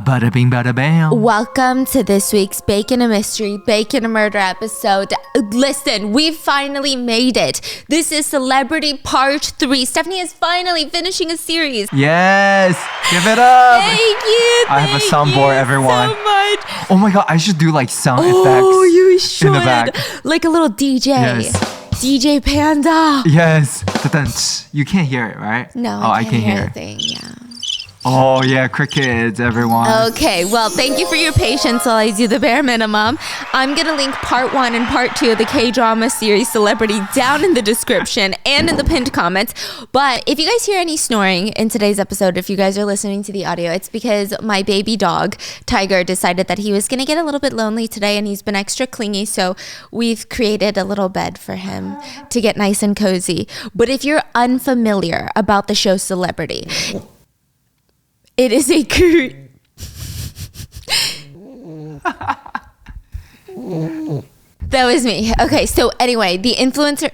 Bada bing, bada bam. Welcome to this week's Bacon a Mystery, Bacon a Murder episode. Listen, we finally made it. This is Celebrity Part 3. Stephanie is finally finishing a series. Yes, give it up. Thank you. I have a soundboard, everyone. So much. Oh my god, I should do like sound effects. Oh, you should. In the back. Like a little DJ. Yes. DJ Panda. Yes. You can't hear it, right? No, I can hear a it. thing. Yeah. Oh yeah, crickets, everyone. Okay, well, thank you for your patience while I do the bare minimum. I'm going to link part 1 and part 2 of the K-drama series Celebrity down in the description and in the pinned comments. But if you guys hear any snoring in today's episode, if you guys are listening to the audio, it's because my baby dog, Tiger, decided that he was going to get a little bit lonely today and he's been extra clingy. So we've created a little bed for him to get nice and cozy. But if you're unfamiliar about the show Celebrity, it is a That was me. Okay, so anyway, the influencer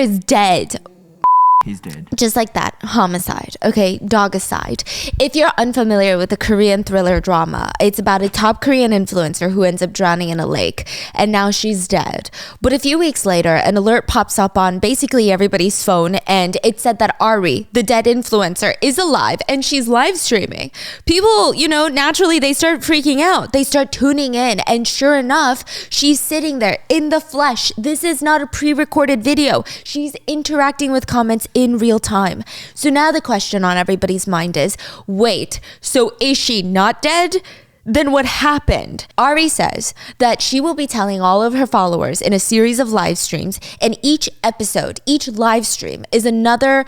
is dead. He's dead. Just like that. Homicide. Okay, dog aside. If you're unfamiliar with the Korean thriller drama, it's about a top Korean influencer who ends up drowning in a lake, and now she's dead. But a few weeks later, an alert pops up on basically everybody's phone, and it said that Ari, the dead influencer, is alive, and she's live streaming. People, naturally they start freaking out. They start tuning in, and sure enough, she's sitting there in the flesh. This is not a pre-recorded video. She's interacting with comments in real time. So now the question on everybody's mind is, wait, so is she not dead? Then what happened? Ari says that she will be telling all of her followers in a series of live streams, and each episode, each live stream is another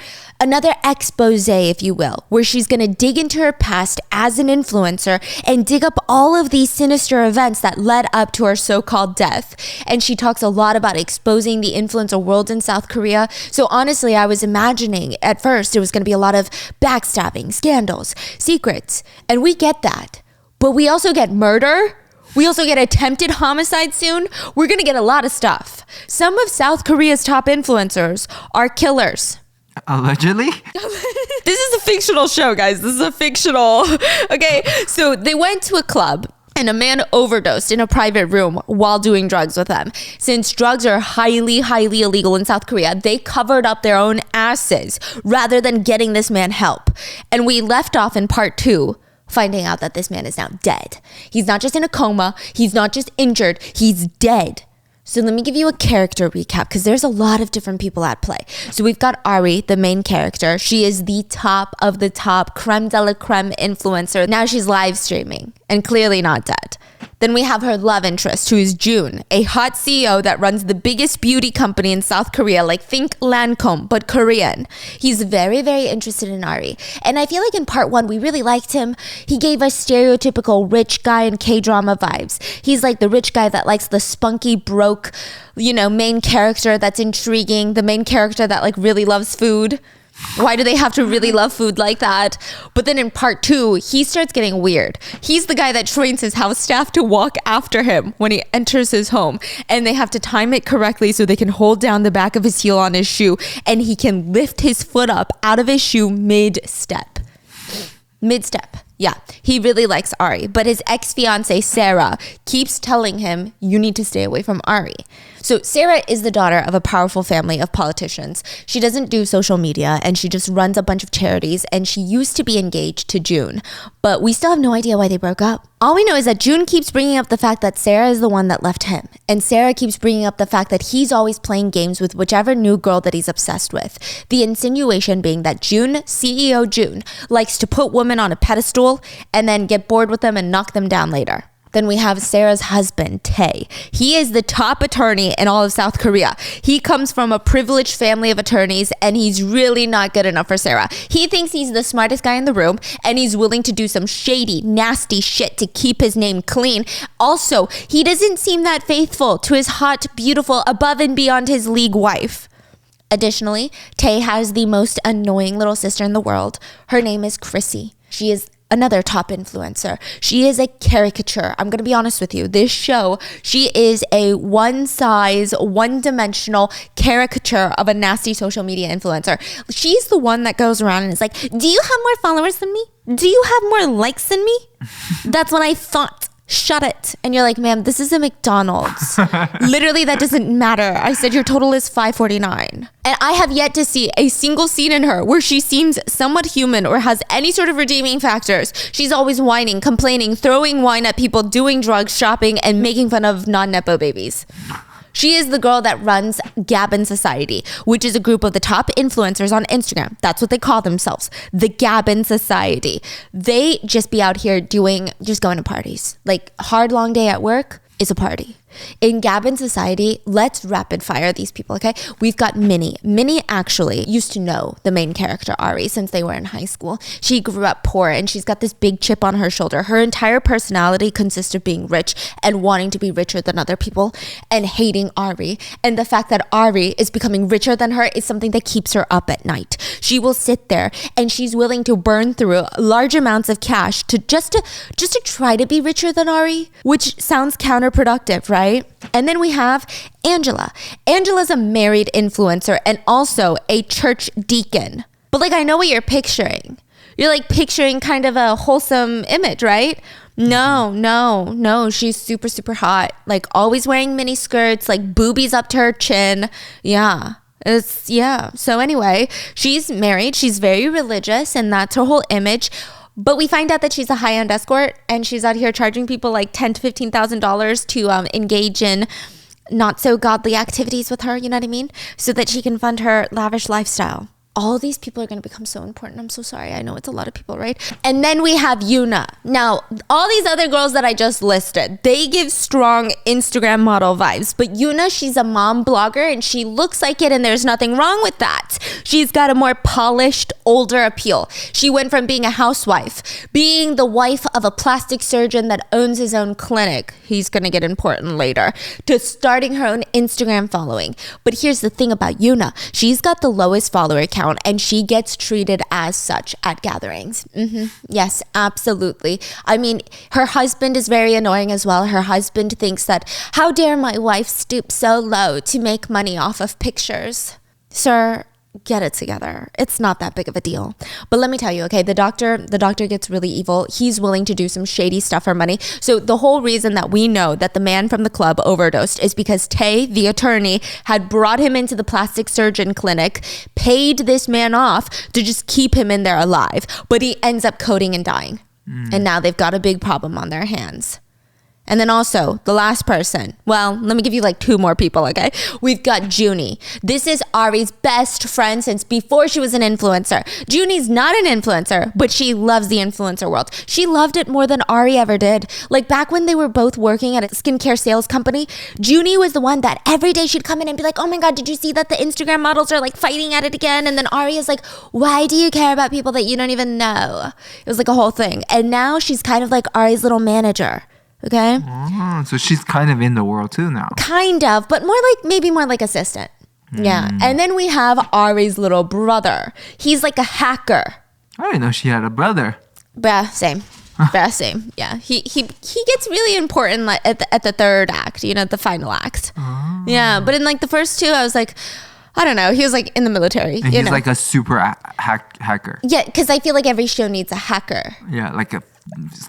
expose, if you will, where she's going to dig into her past as an influencer and dig up all of these sinister events that led up to her so-called death. And she talks a lot about exposing the influencer world in South Korea. So honestly, I was imagining at first it was going to be a lot of backstabbing, scandals, secrets, and we get that. But we also get murder. We also get attempted homicide soon. We're going to get a lot of stuff. Some of South Korea's top influencers are killers. Allegedly? This is a fictional show, guys. This is a fictional. Okay, so they went to a club and a man overdosed in a private room while doing drugs with them. Since drugs are highly, highly illegal in South Korea, they covered up their own asses rather than getting this man help. And we left off in part 2 finding out that this man is now dead. He's not just in a coma. He's not just injured. He's dead. So let me give you a character recap because there's a lot of different people at play. So we've got Ari, the main character. She is the top of the top, creme de la creme influencer. Now she's live streaming and clearly not dead. Then we have her love interest, who is June, a hot CEO that runs the biggest beauty company in South Korea, like think Lancome, but Korean. He's very, very interested in Ari. And I feel like in part 1, we really liked him. He gave us stereotypical rich guy in K-drama vibes. He's like the rich guy that likes the spunky, broke, main character that's intriguing, the main character that like really loves food. Why do they have to really love food like that? But then in part 2, he starts getting weird. He's the guy that trains his house staff to walk after him when he enters his home. And they have to time it correctly so they can hold down the back of his heel on his shoe. And he can lift his foot up out of his shoe mid-step. Yeah, he really likes Ari. But his ex-fiancée, Sarah, keeps telling him, you need to stay away from Ari. So Sarah is the daughter of a powerful family of politicians. She doesn't do social media and she just runs a bunch of charities, and she used to be engaged to June. But we still have no idea why they broke up. All we know is that June keeps bringing up the fact that Sarah is the one that left him. And Sarah keeps bringing up the fact that he's always playing games with whichever new girl that he's obsessed with. The insinuation being that June, CEO June, likes to put women on a pedestal and then get bored with them and knock them down later. Then we have Sarah's husband, Tae. He is the top attorney in all of South Korea. He comes from a privileged family of attorneys, and he's really not good enough for Sarah. He thinks he's the smartest guy in the room, and he's willing to do some shady, nasty shit to keep his name clean. Also, he doesn't seem that faithful to his hot, beautiful, above and beyond his league wife. Additionally, Tae has the most annoying little sister in the world. Her name is Chrissy. She is another top influencer. She is a caricature. I'm going to be honest with you. This show, she is a one-dimensional caricature of a nasty social media influencer. She's the one that goes around and is like, do you have more followers than me? Do you have more likes than me? That's what I thought. Shut it. And you're like, ma'am, this is a McDonald's. Literally, that doesn't matter. I said your total is $5.49. And I have yet to see a single scene in her where she seems somewhat human or has any sort of redeeming factors. She's always whining, complaining, throwing wine at people, doing drugs, shopping, and making fun of non-Nepo babies. She is the girl that runs Gabbin Society, which is a group of the top influencers on Instagram. That's what they call themselves, the Gabbin Society. They just be out here just going to parties. Like, hard, long day at work is a party. In Gabbin Society, let's rapid fire these people, okay? We've got Minnie. Minnie actually used to know the main character, Ari, since they were in high school. She grew up poor and she's got this big chip on her shoulder. Her entire personality consists of being rich and wanting to be richer than other people and hating Ari. And the fact that Ari is becoming richer than her is something that keeps her up at night. She will sit there and she's willing to burn through large amounts of cash to just to try to be richer than Ari, which sounds counterproductive, right? And then we have Angela. Angela's a married influencer and also a church deacon. But like, I know what you're picturing. You're like picturing kind of a wholesome image, right? No. She's super, super hot. Like always wearing mini skirts, like boobies up to her chin. Yeah. So anyway, she's married. She's very religious and that's her whole image. But we find out that she's a high-end escort and she's out here charging people like $10,000 to $15,000 to engage in not so godly activities with her, you know what I mean? So that she can fund her lavish lifestyle. All of these people are going to become so important. I'm so sorry. I know it's a lot of people, right? And then we have Yuna. Now, all these other girls that I just listed, they give strong Instagram model vibes. But Yuna, she's a mom blogger and she looks like it and there's nothing wrong with that. She's got a more polished, older appeal. She went from being a housewife, being the wife of a plastic surgeon that owns his own clinic. He's going to get important later. To starting her own Instagram following. But here's the thing about Yuna. She's got the lowest follower count and she gets treated as such at gatherings. Yes, absolutely. I mean, her husband is very annoying as well. Her husband thinks that, how dare my wife stoop so low to make money off of pictures? Sir, get it together. It's not that big of a deal. But let me tell you, okay, the doctor gets really evil. He's willing to do some shady stuff for money. So the whole reason that we know that the man from the club overdosed is because Tay, the attorney, had brought him into the plastic surgeon clinic, paid this man off to just keep him in there alive. But he ends up coding and dying. And now they've got a big problem on their hands. And then also, the last person. Well, let me give you like two more people, okay? We've got Junie. This is Ari's best friend since before she was an influencer. Junie's not an influencer, but she loves the influencer world. She loved it more than Ari ever did. Like back when they were both working at a skincare sales company, Junie was the one that every day she'd come in and be like, oh my God, did you see that the Instagram models are like fighting at it again? And then Ari is like, why do you care about people that you don't even know? It was like a whole thing. And now she's kind of like Ari's little manager. Okay. So she's kind of in the world too now. Kind of, but maybe more like assistant. Yeah. And then we have Ari's little brother. He's like a hacker. I didn't know she had a brother. Same. Same. Yeah. He gets really important like at the third act, the final act. Oh. Yeah. But in like the first two, I was like, I don't know. He was like in the military. And he's like a super hacker. Yeah, because I feel like every show needs a hacker. Yeah, like a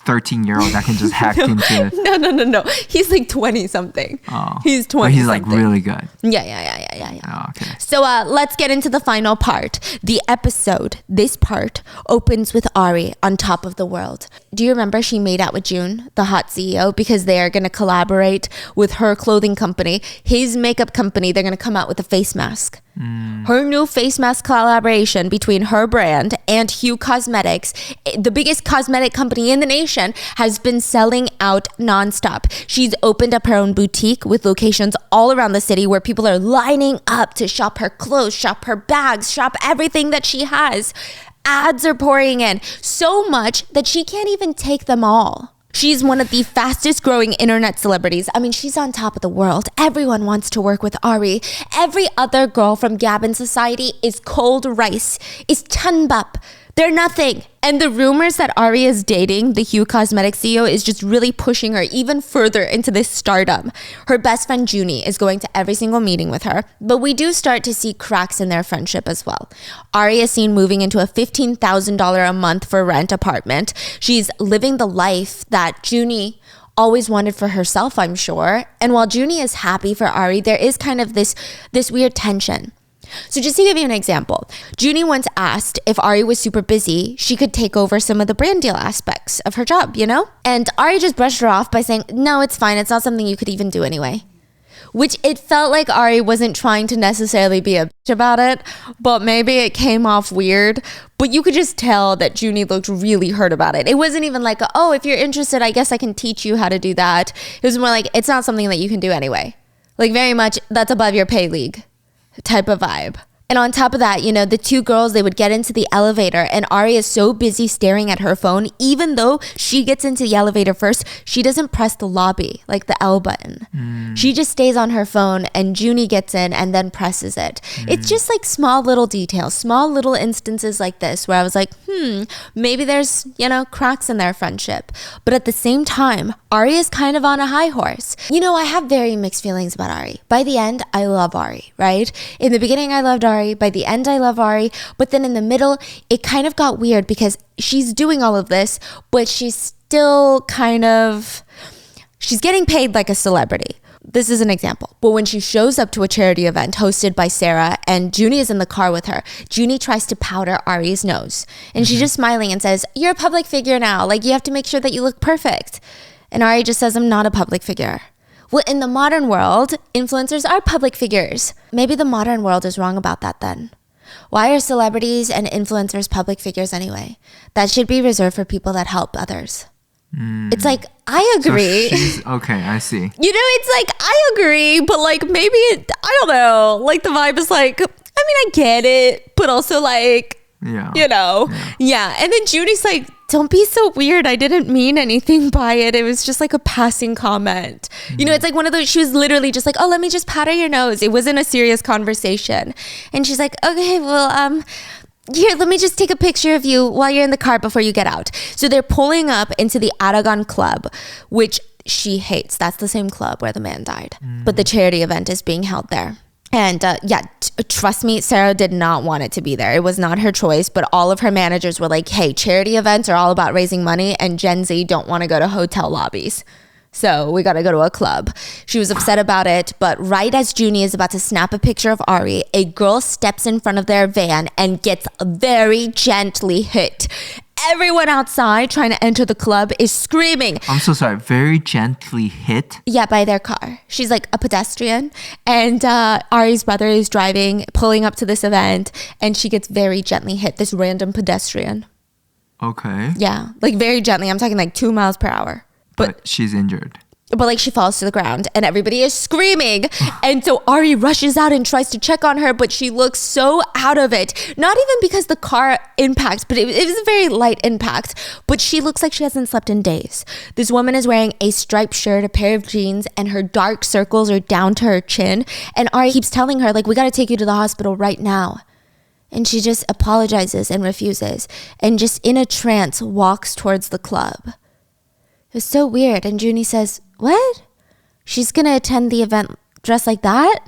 13-year-old that can just hack into. No. He's like 20 something. Oh. He's 20. But he's like really good. Yeah. Oh, okay. So let's get into the final part. The episode, this part, opens with Ari on top of the world. Do you remember she made out with June, the hot CEO, because they are going to collaborate with her clothing company, his makeup company. They're going to come out with a face mask. Her new face mask collaboration between her brand and Hue Cosmetics, the biggest cosmetic company in the nation, has been selling out nonstop. She's opened up her own boutique with locations all around the city where people are lining up to shop her clothes, shop her bags, shop everything that she has. Ads are pouring in so much that she can't even take them all. She's one of the fastest growing internet celebrities. I mean, she's on top of the world. Everyone wants to work with Ari. Every other girl from Gabbin Society is cold rice, is tanbap. They're nothing. And the rumors that Ari is dating the Hue Cosmetics CEO is just really pushing her even further into this stardom. Her best friend Junie is going to every single meeting with her, but we do start to see cracks in their friendship as well. Ari is seen moving into a $15,000 a month for rent apartment. She's living the life that Junie always wanted for herself, I'm sure. And while Junie is happy for Ari, there is kind of this weird tension. So just to give you an example, Junie once asked if Ari was super busy, she could take over some of the brand deal aspects of her job, you know? And Ari just brushed her off by saying, no, it's fine. It's not something you could even do anyway. Which it felt like Ari wasn't trying to necessarily be a bitch about it, but maybe it came off weird. But you could just tell that Junie looked really hurt about it. It wasn't even like, oh, if you're interested, I guess I can teach you how to do that. It was more like, it's not something that you can do anyway. Like very much, that's above your pay league type of vibe. And on top of that, you know, the two girls, they would get into the elevator and Ari is so busy staring at her phone, even though she gets into the elevator first, she doesn't press the lobby, like the L button. She just stays on her phone and Junie gets in and then presses it. It's just like small little details, small little instances like this where I was like, maybe there's, you know, cracks in their friendship. But at the same time, Ari is kind of on a high horse. You know, I have very mixed feelings about Ari. By the end, I love Ari, right? In the beginning, I loved Ari. By the end, I love Ari. But then in the middle, it kind of got weird because she's doing all of this, but she's still she's getting paid like a celebrity. This is an example. But when she shows up to a charity event hosted by Sarah and Junie is in the car with her, Junie tries to powder Ari's nose. And she's just smiling and says, you're a public figure now. Like, you have to make sure that you look perfect. And Ari just says, I'm not a public figure. Well, in the modern world, influencers are public figures. Maybe the modern world is wrong about that then. Why are celebrities and influencers public figures anyway? That should be reserved for people that help others. It's like, I agree. So okay, I see. You know, it's like, I agree, but like maybe, I don't know. Like the vibe is like, I mean, I get it, but also like, you know. Yeah. And then Junie's like, don't be so weird. I didn't mean anything by it. It was just like a passing comment. You know, it's like one of those, she was literally just like, oh, let me just powder your nose. It wasn't a serious conversation. And she's like, okay, well, here, let me just take a picture of you while you're in the car before you get out. So they're pulling up into the Aragon Club, which she hates. That's the same club where the man died. But the charity event is being held there. And trust me, Sarah did not want it to be there. It was not her choice, but all of her managers were like, hey, charity events are all about raising money and Gen Z don't want to go to hotel lobbies. So we got to go to a club. She was upset about it, but right as Junie is about to snap a picture of Ari, a girl steps in front of their van and gets very gently hit. Everyone outside trying to enter the club is screaming. I'm so sorry. Very gently hit? Yeah, by their car. She's like a pedestrian. And Ari's brother is driving, pulling up to this event. And she gets very gently hit, this random pedestrian. Okay. Yeah, like very gently. I'm talking like 2 miles per hour. But she's injured. But like she falls to the ground and everybody is screaming. And so Ari rushes out and tries to check on her, but she looks so out of it. Not even because the car impacts, but it was a very light impact. But she looks like she hasn't slept in days. This woman is wearing a striped shirt, a pair of jeans, and her dark circles are down to her chin. And Ari keeps telling her, like, we got to take you to the hospital right now. And she just apologizes and refuses. And just in a trance walks towards the club. It was so weird. And Junie says, what? She's going to attend the event dressed like that?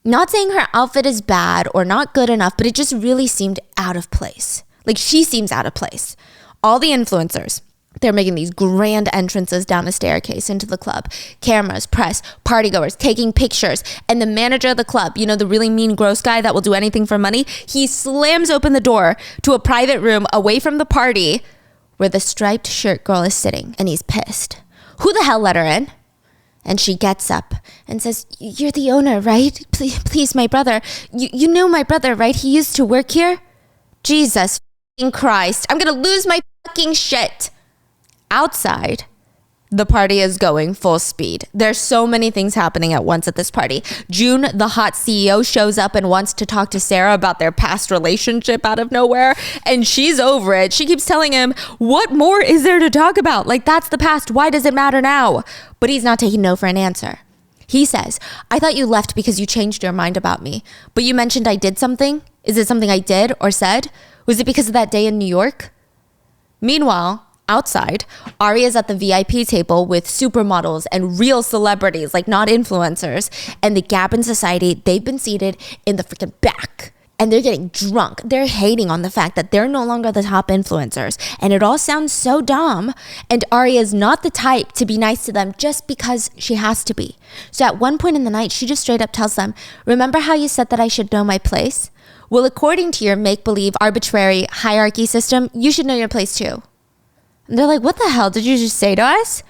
Not saying her outfit is bad or not good enough, but it just really seemed out of place. Like she seems out of place. All the influencers, they're making these grand entrances down a staircase into the club. Cameras, press, partygoers, taking pictures. And the manager of the club, you know, the really mean, gross guy that will do anything for money, he slams open the door to a private room away from the party where the striped shirt girl is sitting, and he's pissed. Who the hell let her in? And she gets up and says, you're the owner, right? Please, my brother. You knew my brother, right? He used to work here? Jesus fucking Christ. I'm going to lose my fucking shit. Outside, the party is going full speed. There's so many things happening at once at this party. June, the hot CEO, shows up and wants to talk to Sarah about their past relationship out of nowhere. And she's over it. She keeps telling him, what more is there to talk about? Like, that's the past. Why does it matter now? But he's not taking no for an answer. He says, I thought you left because you changed your mind about me. But you mentioned I did something. Is it something I did or said? Was it because of that day in New York? Meanwhile, outside, Ari is at the VIP table with supermodels and real celebrities, like not influencers. And the Gap in society, they've been seated in the freaking back. And they're getting drunk. They're hating on the fact that they're no longer the top influencers. And it all sounds so dumb. And Ari is not the type to be nice to them just because she has to be. So at one point in the night, she just straight up tells them, remember how you said that I should know my place? Well, according to your make-believe arbitrary hierarchy system, you should know your place too. And they're like, what the hell did you just say to us?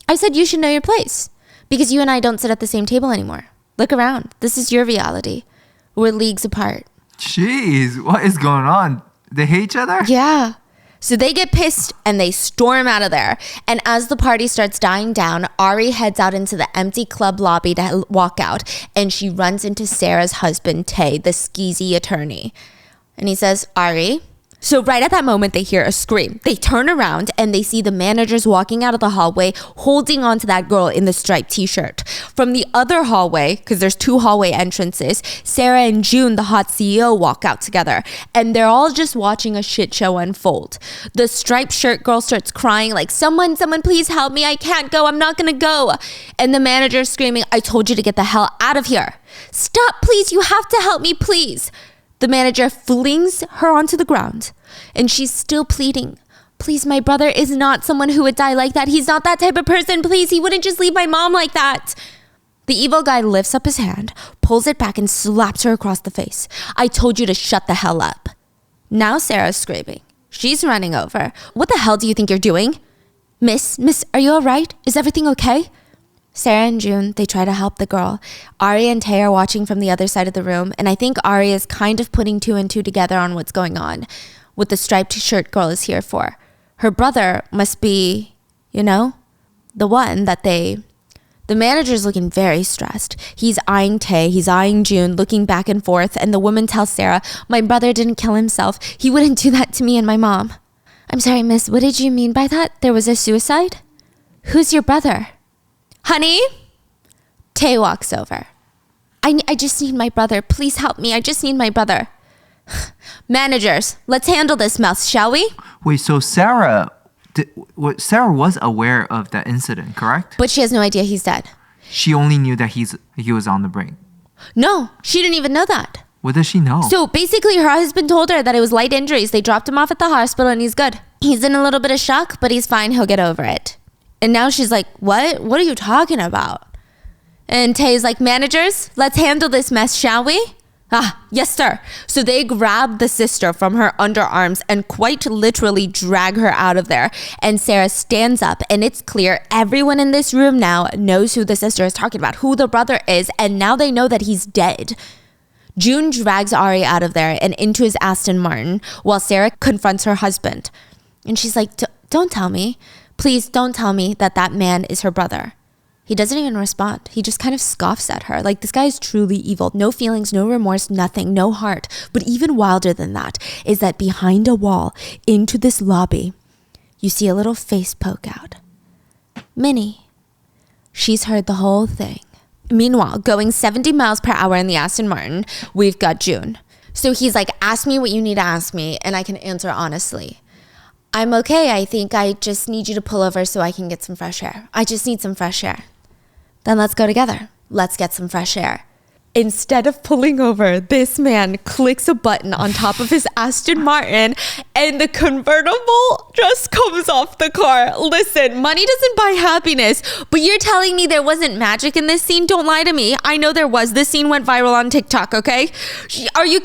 I said you should know your place because you and I don't sit at the same table anymore. Look around. This is your reality. We're leagues apart. Jeez, what is going on? They hate each other? Yeah. So they get pissed and they storm out of there. And as the party starts dying down, Ari heads out into the empty club lobby to walk out. And she runs into Sarah's husband, Tay, the skeezy attorney. And he says, Ari. So right at that moment, they hear a scream. They turn around and they see the managers walking out of the hallway holding on to that girl in the striped t-shirt. From the other hallway, because there's 2 hallway entrances, Sarah and June, the hot CEO, walk out together. And they're all just watching a shit show unfold. The striped shirt girl starts crying like, someone please help me. I can't go. I'm not going to go. And the manager's screaming, I told you to get the hell out of here. Stop, please. You have to help me, please. The manager flings her onto the ground and she's still pleading. Please, my brother is not someone who would die like that. He's not that type of person. Please, he wouldn't just leave my mom like that. The evil guy lifts up his hand, pulls it back and slaps her across the face. I told you to shut the hell up. Now Sarah's screaming. She's running over. What the hell do you think you're doing? Miss, are you all right? Is everything okay? Sarah and June, they try to help the girl. Ari and Tay are watching from the other side of the room, and I think Ari is kind of putting 2 and 2 together on what's going on, what the striped shirt girl is here for. Her brother must be, the one that the manager's looking very stressed. He's eyeing Tay, he's eyeing June, looking back and forth, and the woman tells Sarah, my brother didn't kill himself. He wouldn't do that to me and my mom. I'm sorry, miss, what did you mean by that? There was a suicide? Who's your brother? Honey? Tay walks over. I just need my brother. Please help me. I just need my brother. Managers, let's handle this mess, shall we? Wait, so Sarah was aware of that incident, correct? But she has no idea he's dead. She only knew that he was on the brink. No, she didn't even know that. What does she know? So basically her husband told her that it was light injuries. They dropped him off at the hospital and he's good. He's in a little bit of shock, but he's fine. He'll get over it. And now she's like, what? What are you talking about? And Tay's like, managers, let's handle this mess, shall we? Yes, sir. So they grab the sister from her underarms and quite literally drag her out of there. And Sarah stands up and it's clear everyone in this room now knows who the sister is talking about, who the brother is. And now they know that he's dead. June drags Ari out of there and into his Aston Martin while Sarah confronts her husband. And she's like, don't tell me. Please don't tell me that man is her brother. He doesn't even respond. He just kind of scoffs at her. Like, this guy is truly evil. No feelings, no remorse, nothing, no heart. But even wilder than that is that behind a wall into this lobby, you see a little face poke out. Minnie. She's heard the whole thing. Meanwhile, going 70 miles per hour in the Aston Martin, we've got June. So he's like, ask me what you need to ask me, and I can answer honestly. I'm okay. I think I just need you to pull over so I can get some fresh air. I just need some fresh air. Then let's go together. Let's get some fresh air. Instead of pulling over, this man clicks a button on top of his Aston Martin and the convertible just comes off the car. Listen, money doesn't buy happiness, but you're telling me there wasn't magic in this scene? Don't lie to me. I know there was. This scene went viral on TikTok, okay? Can you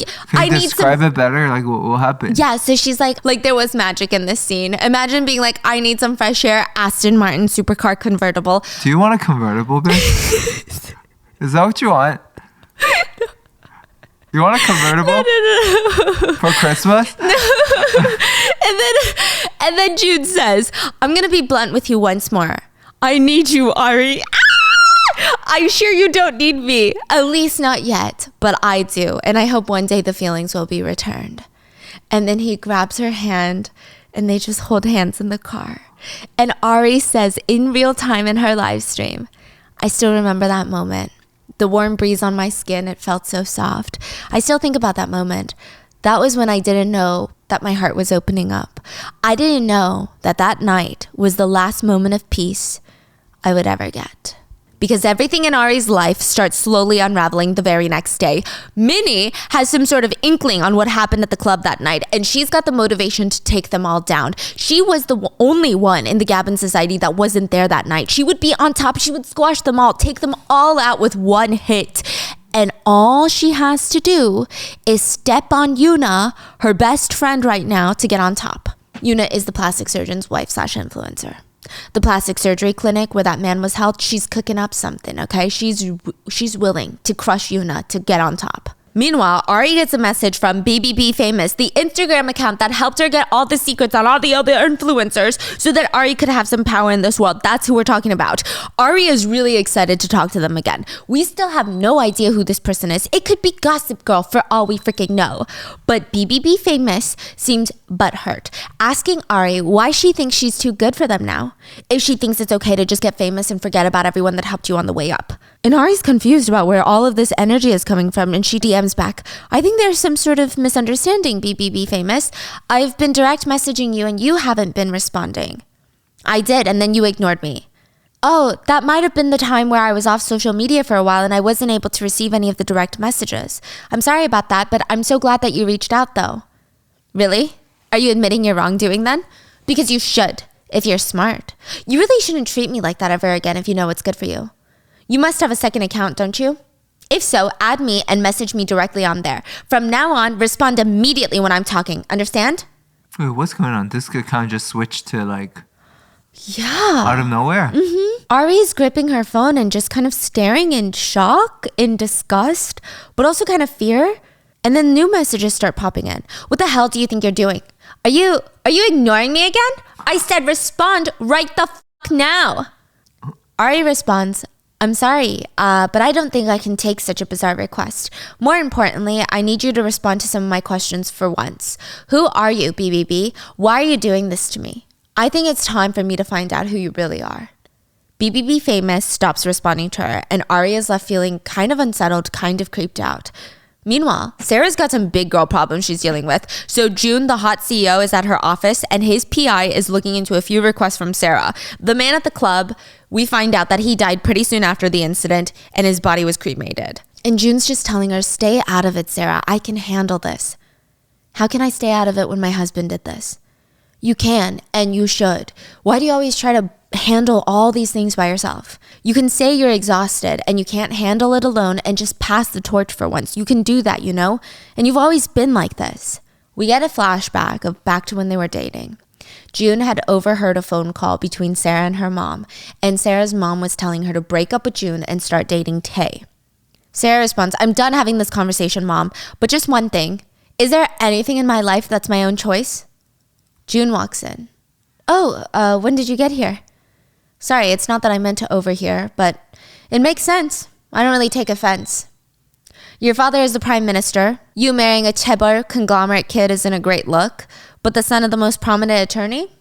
describe it better? Like, what happened? Yeah, so she's like there was magic in this scene. Imagine being like, I need some fresh air, Aston Martin supercar convertible. Do you want a convertible, bitch? Is that what you want? You want a convertible? No. For Christmas? No. And then Jude says, I'm going to be blunt with you once more. I need you, Ari. I'm sure you don't need me. At least not yet. But I do. And I hope one day the feelings will be returned. And then he grabs her hand and they just hold hands in the car. And Ari says in real time in her live stream, I still remember that moment. The warm breeze on my skin, it felt so soft. I still think about that moment. That was when I didn't know that my heart was opening up. I didn't know that that night was the last moment of peace I would ever get. Because everything in Ari's life starts slowly unraveling the very next day. Minnie has some sort of inkling on what happened at the club that night, and she's got the motivation to take them all down. She was the only one in the Gabon society that wasn't there that night. She would be on top. She would squash them all, take them all out with one hit. And all she has to do is step on Yuna, her best friend right now, to get on top. Yuna is the plastic surgeon's wife / influencer. The plastic surgery clinic where that man was held, she's cooking up something, okay? She's willing to crush Yuna to get on top. Meanwhile, Ari gets a message from BBB Famous, the Instagram account that helped her get all the secrets on all the other influencers so that Ari could have some power in this world. That's who we're talking about. Ari is really excited to talk to them again. We still have no idea who this person is. It could be Gossip Girl for all we freaking know. But BBB Famous seemed butthurt, asking Ari why she thinks she's too good for them now. If she thinks it's okay to just get famous and forget about everyone that helped you on the way up. And Ari's confused about where all of this energy is coming from, and she DMs back, I think there's some sort of misunderstanding, BBB Famous. I've been direct messaging you and you haven't been responding. I did, and then you ignored me. Oh, that might have been the time where I was off social media for a while and I wasn't able to receive any of the direct messages. I'm sorry about that, but I'm so glad that you reached out though. Really? Are you admitting your wrongdoing then? Because you should, if you're smart. You really shouldn't treat me like that ever again if you know what's good for you. You must have a second account, don't you? If so, add me and message me directly on there. From now on, respond immediately when I'm talking. Understand? Wait, what's going on? This account just switched to Yeah. out of nowhere. Ari's gripping her phone and just kind of staring in shock, in disgust, but also kind of fear. And then new messages start popping in. What the hell do you think you're doing? Are you ignoring me again? I said respond right the fuck now. Ari responds, I'm sorry, but I don't think I can take such a bizarre request. More importantly, I need you to respond to some of my questions for once. Who are you, BBB? Why are you doing this to me? I think it's time for me to find out who you really are. BBB Famous stops responding to her, and Ari is left feeling kind of unsettled, kind of creeped out. Meanwhile, Sarah's got some big girl problems she's dealing with. So June, the hot CEO, is at her office and his PI is looking into a few requests from Sarah. The man at the club, we find out that he died pretty soon after the incident and his body was cremated. And June's just telling her, stay out of it, Sarah. I can handle this. How can I stay out of it when my husband did this? You can, and you should. Why do you always try to handle all these things by yourself? You can say you're exhausted and you can't handle it alone and just pass the torch for once. You can do that, you know? And you've always been like this. We get a flashback of back to when they were dating. June had overheard a phone call between Sarah and her mom, and Sarah's mom was telling her to break up with June and start dating Tay. Sarah responds, I'm done having this conversation, Mom, but just one thing. Is there anything in my life that's my own choice? June walks in. Oh, when did you get here? Sorry, it's not that I meant to overhear, but it makes sense. I don't really take offense. Your father is the prime minister. You marrying a Chebar conglomerate kid isn't a great look, but the son of the most prominent attorney?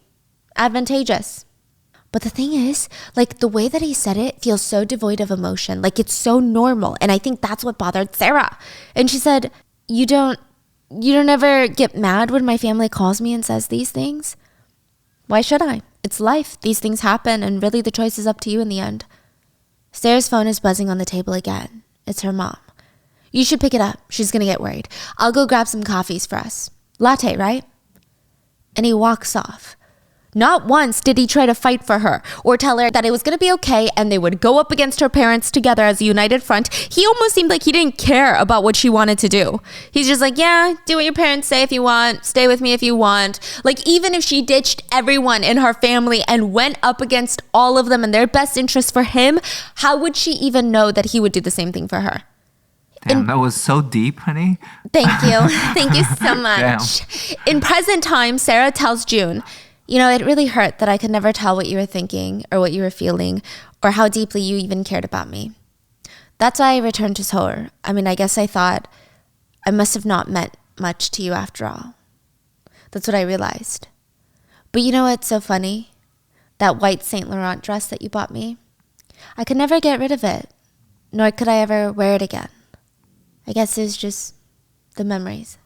Advantageous. But the thing is, the way that he said it feels so devoid of emotion. It's so normal. And I think that's what bothered Sarah. And she said, you don't ever get mad when my family calls me and says these things? Why should I? It's life. These things happen, and really the choice is up to you in the end. Sarah's phone is buzzing on the table again. It's her mom. You should pick it up. She's going to get worried. I'll go grab some coffees for us. Latte, right? And he walks off. Not once did he try to fight for her or tell her that it was going to be okay and they would go up against her parents together as a united front. He almost seemed like he didn't care about what she wanted to do. He's just like, yeah, do what your parents say if you want. Stay with me if you want. Even if she ditched everyone in her family and went up against all of them and their best interest for him, how would she even know that he would do the same thing for her? Damn, that was so deep, honey. Thank you. Thank you so much. Damn. In present time, Sarah tells June, it really hurt that I could never tell what you were thinking or what you were feeling or how deeply you even cared about me. That's why I returned to Seoul. I guess I thought I must have not meant much to you after all. That's what I realized. But you know what's so funny? That white Saint Laurent dress that you bought me, I could never get rid of it, nor could I ever wear it again. I guess it's just the memories.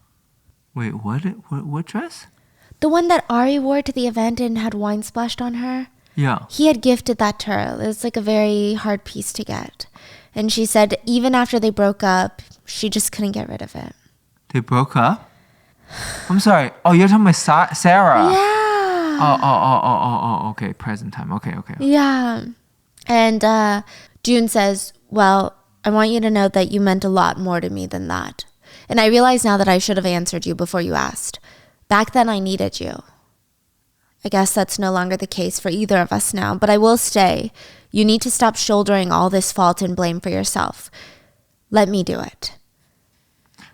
Wait, what dress? The one that Ari wore to the event and had wine splashed on her. Yeah. He had gifted that to her. It was like a very hard piece to get. And she said even after they broke up, she just couldn't get rid of it. They broke up? I'm sorry. Oh, you're talking about Sarah. Yeah. Oh, okay. Present time. Okay. Yeah. And June says, well, I want you to know that you meant a lot more to me than that. And I realize now that I should have answered you before you asked. Back then, I needed you. I guess that's no longer the case for either of us now, but I will stay. You need to stop shouldering all this fault and blame for yourself. Let me do it.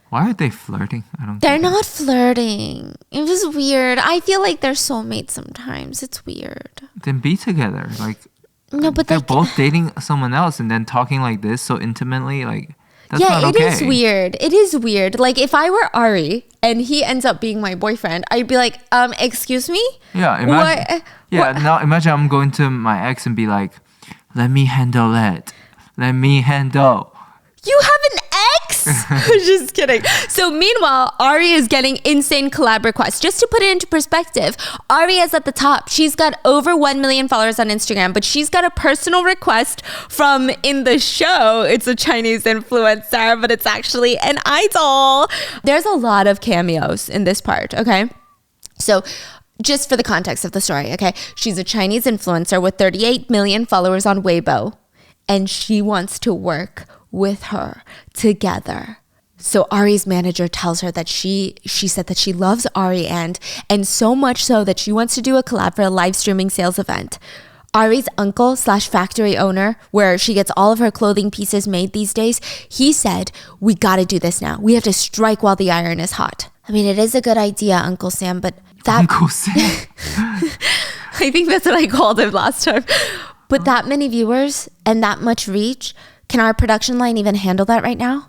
Why are they flirting? They're not flirting. It was weird. I feel like they're soulmates sometimes. It's weird. Then be together. Like, no, but they're both dating someone else and then talking like this so intimately. Like, that's not okay. It is weird. It is weird. Like, if I were Ari and he ends up being my boyfriend, I'd be like, excuse me? Yeah, imagine. Now imagine I'm going to my ex and be like, let me handle it. Let me handle. You have an ex? Just kidding. So meanwhile, Ari is getting insane collab requests. Just to put it into perspective, Ari is at the top. She's got over 1 million followers on Instagram, but she's got a personal request from, in the show, it's a Chinese influencer, but it's actually an idol. There's a lot of cameos in this part, okay? So just for the context of the story, okay? She's a Chinese influencer with 38 million followers on Weibo, and she wants to work with her together. So Ari's manager tells her that she said that she loves Ari and so much so that she wants to do a collab for a live streaming sales event. Ari's uncle / factory owner, where she gets all of her clothing pieces made these days, he said, we gotta do this now. We have to strike while the iron is hot. I mean, it is a good idea, Uncle Sam, but that... Uncle Sam? I think that's what I called him last time. But that many viewers and that much reach, can our production line even handle that right now?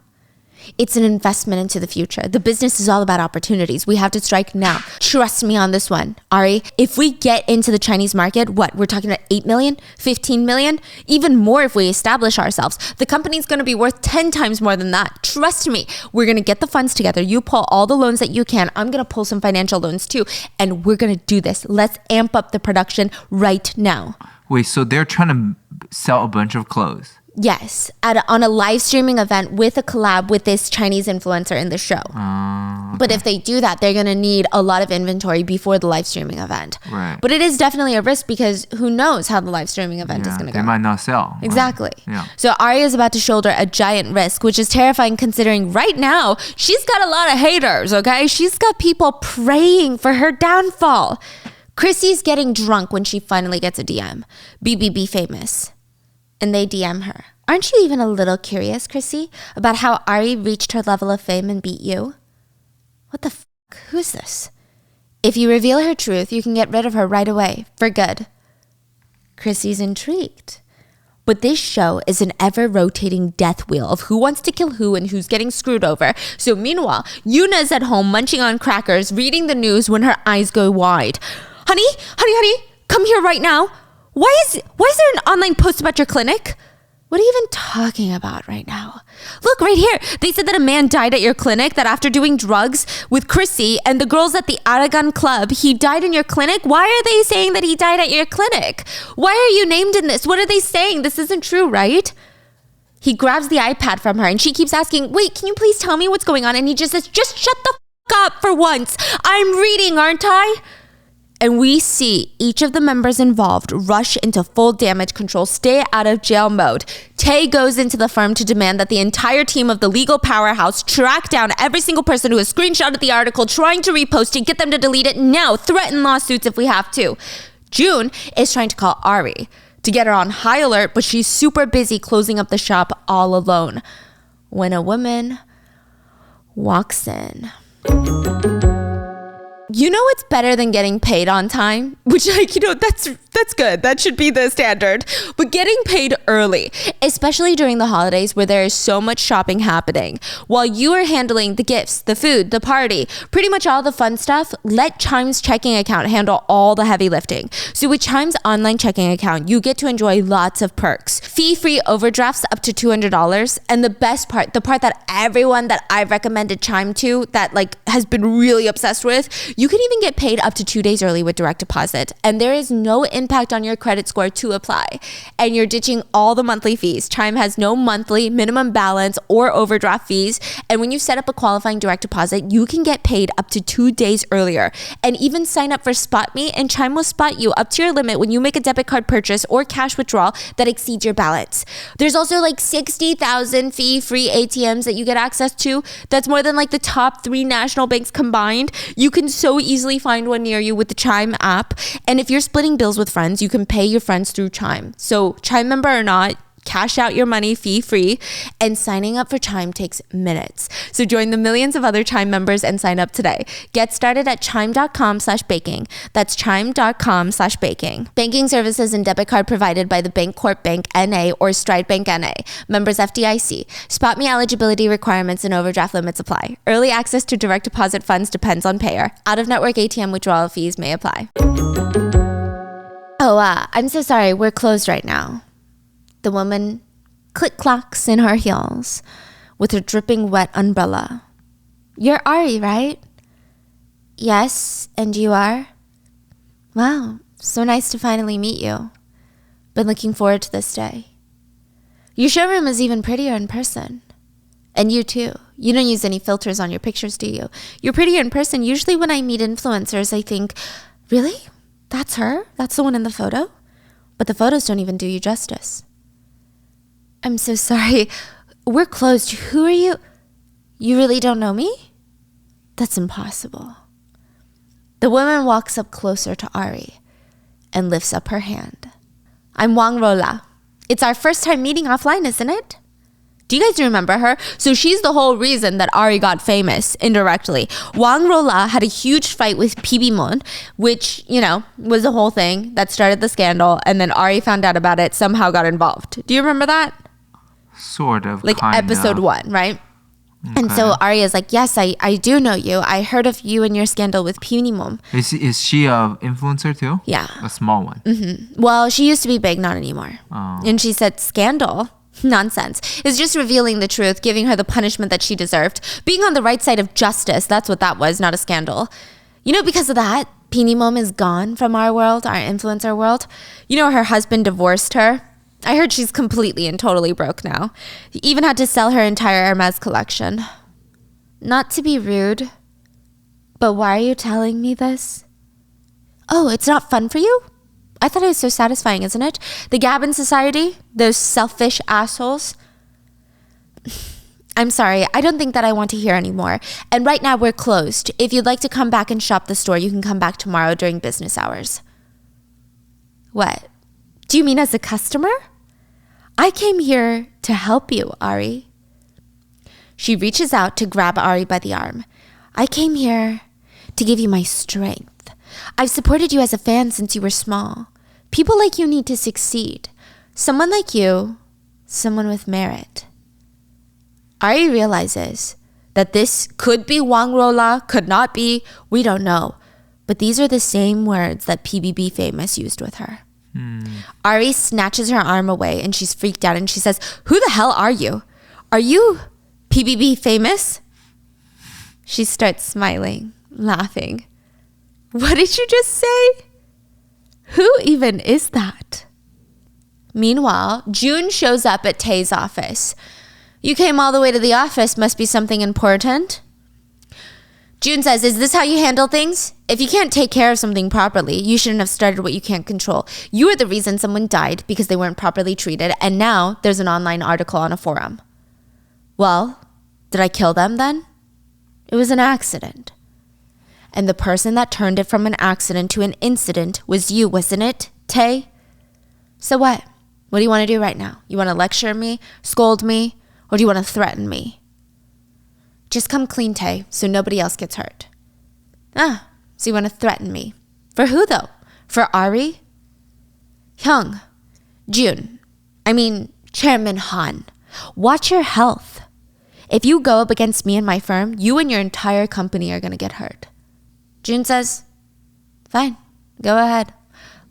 It's an investment into the future. The business is all about opportunities. We have to strike now. Trust me on this one, Ari. If we get into the Chinese market, we're talking about 8 million, 15 million, even more if we establish ourselves. The company's going to be worth 10 times more than that. Trust me. We're going to get the funds together. You pull all the loans that you can. I'm going to pull some financial loans too. And we're going to do this. Let's amp up the production right now. Wait, so they're trying to sell a bunch of clothes? Yes, on a live streaming event with a collab with this Chinese influencer in the show. Okay. But if they do that, they're going to need a lot of inventory before the live streaming event. Right. But it is definitely a risk because who knows how the live streaming event is going to go. They might not sell. Exactly. Right? Yeah. So Ari is about to shoulder a giant risk, which is terrifying considering right now she's got a lot of haters, okay? She's got people praying for her downfall. Chrissy's getting drunk when she finally gets a DM. BBB famous. And they DM her. Aren't you even a little curious, Chrissy, about how Ari reached her level of fame and beat you? What the f***? Who's this? If you reveal her truth, you can get rid of her right away, for good. Chrissy's intrigued. But this show is an ever-rotating death wheel of who wants to kill who and who's getting screwed over. So meanwhile, Yuna's at home munching on crackers, reading the news when her eyes go wide. Honey, come here right now. Why is there an online post about your clinic? What are you even talking about right now? Look, right here. They said that a man died at your clinic, that after doing drugs with Chrissy and the girls at the Aragon Club, he died in your clinic. Why are they saying that he died at your clinic? Why are you named in this? What are they saying? This isn't true, right? He grabs the iPad from her and she keeps asking, wait, can you please tell me what's going on? And he just says, just shut the f*** up for once. I'm reading, aren't I? And we see each of the members involved rush into full damage control, stay out of jail mode. Tay goes into the firm to demand that the entire team of the legal powerhouse track down every single person who has screenshotted the article, trying to repost it, get them to delete it now, threaten lawsuits if we have to. June is trying to call Ari to get her on high alert, but she's super busy closing up the shop all alone. When a woman walks in. You know what's better than getting paid on time? Which, like, you know, that's That's good. That should be the standard. But getting paid early, especially during the holidays where there is so much shopping happening, while you are handling the gifts, the food, the party, pretty much all the fun stuff, let Chime's checking account handle all the heavy lifting. So with Chime's online checking account, you get to enjoy lots of perks. Fee-free overdrafts up to $200. And the best part, the part that everyone that I've recommended Chime to that like has been really obsessed with, you can even get paid up to 2 days early with direct deposit. And there is no impact on your credit score to apply, and you're ditching all the monthly fees. Chime has no monthly minimum balance or overdraft fees, and when you set up a qualifying direct deposit, you can get paid up to 2 days earlier, and even sign up for Spot Me, and Chime will spot you up to your limit when you make a debit card purchase or cash withdrawal that exceeds your balance. There's also like 60,000 fee-free ATMs that you get access to. That's more than like the top 3 national banks combined. You can so easily find one near you with the Chime app, and if you're splitting bills with friends, you can pay your friends through Chime. So Chime member or not, cash out your money fee-free, and signing up for Chime takes minutes. So join the millions of other Chime members and sign up today. Get started at chime.com/baking. That's chime.com/baking. Banking services and debit card provided by the Bancorp Bank N.A. or Stride Bank N.A. Members FDIC. Spot Me eligibility requirements and overdraft limits apply. Early access to direct deposit funds depends on payer. Out-of-network ATM withdrawal fees may apply. Oh, I'm so sorry. We're closed right now. The woman click-clocks in her heels with her dripping wet umbrella. You're Ari, right? Yes, and you are? Wow, so nice to finally meet you. Been looking forward to this day. Your showroom is even prettier in person. And you too. You don't use any filters on your pictures, do you? You're prettier in person. Usually when I meet influencers, I think, really? That's her? That's the one in the photo? But the photos don't even do you justice. I'm so sorry. We're closed. Who are you? You really don't know me? That's impossible. The woman walks up closer to Ari and lifts up her hand. I'm Wang Rola. It's our first time meeting offline, isn't it? Do you guys remember her? So she's the whole reason that Ari got famous indirectly. Wang Rola had a huge fight with PB Moon, which, you know, was the whole thing that started the scandal. And then Ari found out about it, somehow got involved. Do you remember that? Sort of. Like episode 1, right? Okay. And so Ari is like, yes, I do know you. I heard of you and your scandal with PB Moon. Is she a influencer too? Yeah. A small one? Mm-hmm. Well, she used to be big, not anymore. Oh. And she said, scandal? Nonsense. It's just revealing the truth, giving her the punishment that she deserved. Being on the right side of justice, that's what that was, not a scandal. You know, because of that, Peony Mom is gone from our world, our influencer world. You know, her husband divorced her. I heard she's completely and totally broke now. He even had to sell her entire Hermes collection. Not to be rude, but why are you telling me this? Oh, it's not fun for you? I thought it was so satisfying, isn't it? The Gavin Society, those selfish assholes. I'm sorry, I don't think that I want to hear anymore. And right now we're closed. If you'd like to come back and shop the store, you can come back tomorrow during business hours. What? Do you mean as a customer? I came here to help you, Ari. She reaches out to grab Ari by the arm. I came here to give you my strength. I've supported you as a fan since you were small. People like you need to succeed. Someone like you, someone with merit. Ari realizes that this could be Wang Rola, could not be, we don't know. But these are the same words that PBB Famous used with her. Ari snatches her arm away and she's freaked out and she says, who the hell are you? Are you PBB Famous? She starts smiling, laughing. What did you just say? Who even is that? Meanwhile, June shows up at Tae's office. You came all the way to the office, must be something important. June says, is this how you handle things? If you can't take care of something properly, you shouldn't have started what you can't control. You are the reason someone died because they weren't properly treated, and now there's an online article on a forum. Well, did I kill them then? It was an accident. And the person that turned it from an accident to an incident was you, wasn't it, Tae? So what? What do you want to do right now? You want to lecture me, scold me, or do you want to threaten me? Just come clean, Tae, so nobody else gets hurt. So you want to threaten me. For who, though? For Ari? Chairman Han, watch your health. If you go up against me and my firm, you and your entire company are going to get hurt. June says, fine, go ahead.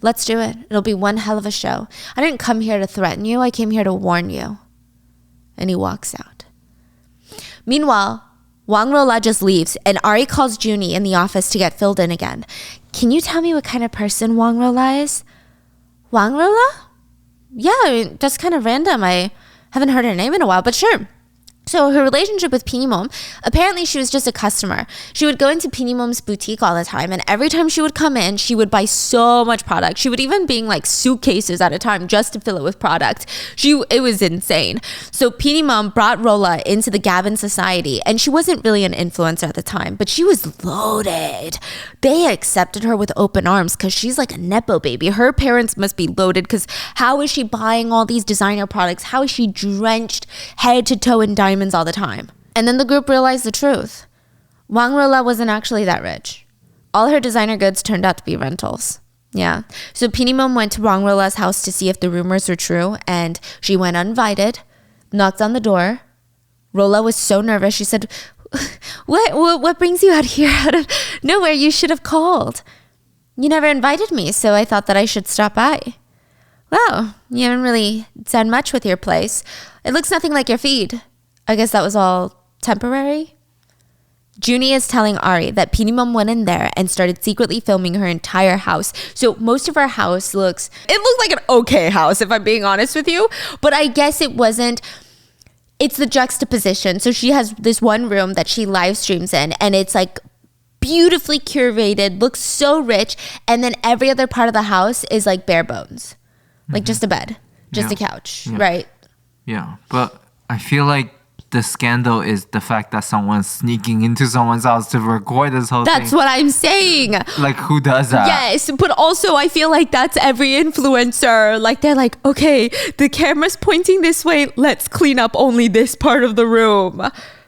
Let's do it. It'll be one hell of a show. I didn't come here to threaten you. I came here to warn you. And he walks out. Meanwhile, Wang Rola just leaves and Ari calls Junie in the office to get filled in again. Can you tell me what kind of person Wang Rola is? Wang Rola? Yeah, that's kind of random. I haven't heard her name in a while, but sure. So her relationship with Pinimom, apparently she was just a customer. She would go into Pinimom's boutique all the time, and every time she would come in, she would buy so much product. She would even bring like suitcases at a time just to fill it with product. It was insane. So Pinimom brought Rola into the Gavin Society, and she wasn't really an influencer at the time, but she was loaded. They accepted her with open arms because she's like a Nepo baby. Her parents must be loaded because how is she buying all these designer products? How is she drenched head to toe in diamonds all the time? And then the group realized the truth. Wang Rola wasn't actually that rich. All her designer goods turned out to be rentals. Yeah. So Pinimom went to Wang Rola's house to see if the rumors were true, and she went uninvited, knocked on the door. Rola was so nervous. She said, What brings you out here out of nowhere? You should have called. You never invited me, so I thought that I should stop by. Wow, you haven't really done much with your place. It looks nothing like your feed. I guess that was all temporary? Junie is telling Ari that Pinimom went in there and started secretly filming her entire house. So most of her house looked like an okay house, if I'm being honest with you. But I guess it wasn't. It's the juxtaposition. So she has this one room that she live streams in, and it's like beautifully curated, looks so rich. And then every other part of the house is like bare bones. Like just a bed, just a couch, right? Yeah, but I feel like the scandal is the fact that someone's sneaking into someone's house to record this whole thing. That's what I'm saying. Like, who does that? Yes, but also I feel like that's every influencer. Like, they're like, okay, the camera's pointing this way. Let's clean up only this part of the room.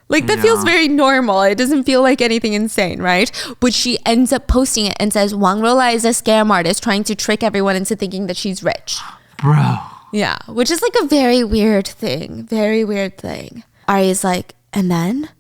Like, that feels very normal. It doesn't feel like anything insane, right? But she ends up posting it and says, Wang Rola is a scam artist trying to trick everyone into thinking that she's rich. Bro. Yeah, which is like a very weird thing. Very weird thing. Ari is like, and then?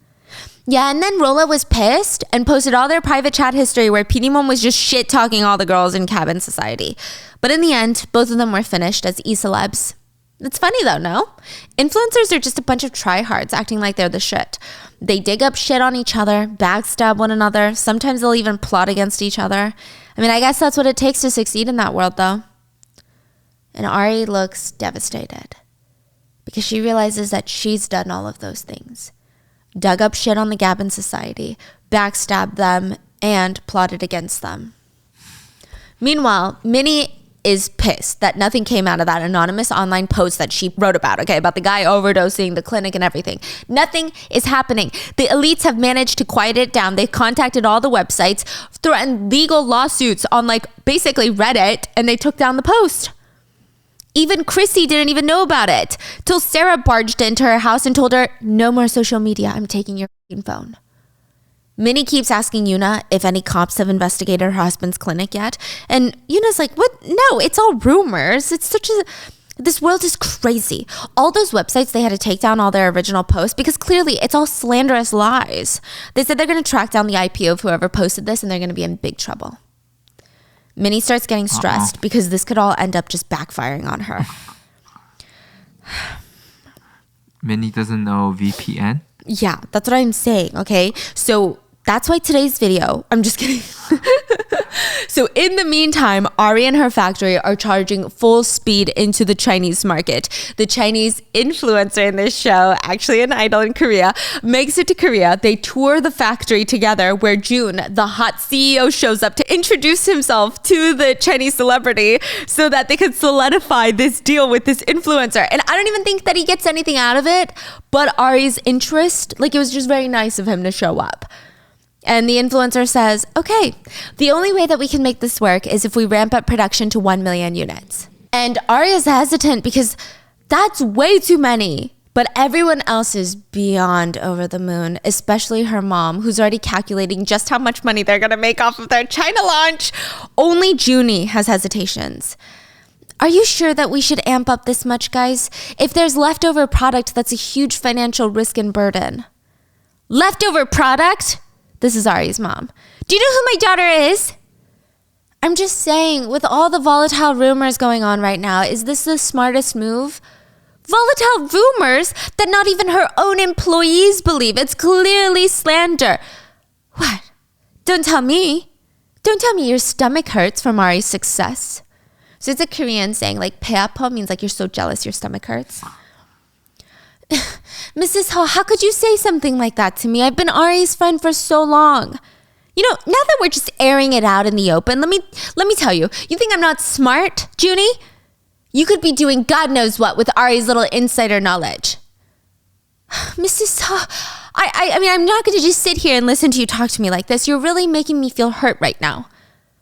Yeah, and then Rola was pissed and posted all their private chat history where Pinimom was just shit-talking all the girls in Cabin Society. But in the end, both of them were finished as e-celebs. It's funny though, no? Influencers are just a bunch of tryhards acting like they're the shit. They dig up shit on each other, backstab one another. Sometimes they'll even plot against each other. I mean, I guess that's what it takes to succeed in that world though. And Ari looks devastated because she realizes that she's done all of those things. Dug up shit on the Gavin Society, backstabbed them, and plotted against them. Meanwhile, Minnie is pissed that nothing came out of that anonymous online post that she wrote about, okay, about the guy overdosing, the clinic and everything. Nothing is happening. The elites have managed to quiet it down. They've contacted all the websites, threatened legal lawsuits on like basically Reddit, and they took down the post. Even Chrissy didn't even know about it till Sarah barged into her house and told her, no more social media. I'm taking your phone. Minnie keeps asking Yuna if any cops have investigated her husband's clinic yet. And Yuna's like, what? No, it's all rumors. This world is crazy. All those websites, they had to take down all their original posts because clearly it's all slanderous lies. They said they're going to track down the IP of whoever posted this and they're going to be in big trouble. Minnie starts getting stressed because this could all end up just backfiring on her. Minnie doesn't know VPN? Yeah, that's what I'm saying, okay? So that's why today's video, I'm just kidding. So in the meantime, Ari and her factory are charging full speed into the Chinese market. The Chinese influencer in this show, actually an idol in Korea, makes it to Korea. They tour the factory together where June, the hot CEO, shows up to introduce himself to the Chinese celebrity so that they could solidify this deal with this influencer. And I don't even think that he gets anything out of it, but Ari's interest, like it was just very nice of him to show up. And the influencer says, okay, the only way that we can make this work is if we ramp up production to 1 million units. And Ari is hesitant because that's way too many. But everyone else is beyond over the moon, especially her mom, who's already calculating just how much money they're going to make off of their China launch. Only Junie has hesitations. Are you sure that we should amp up this much, guys? If there's leftover product, that's a huge financial risk and burden. Leftover product? This is Ari's mom. Do you know who my daughter is? I'm just saying, with all the volatile rumors going on right now, is this the smartest move? Volatile rumors that not even her own employees believe. It's clearly slander. What? Don't tell me. Don't tell me your stomach hurts from Ari's success. So it's a Korean saying, like, 배 아파 means like you're so jealous your stomach hurts. Mrs. Ho, how could you say something like that to me? I've been Ari's friend for so long. You know, now that we're just airing it out in the open, let me tell you, you think I'm not smart, Junie? You could be doing God knows what with Ari's little insider knowledge. Mrs. Ho, I mean, I'm not going to just sit here and listen to you talk to me like this. You're really making me feel hurt right now.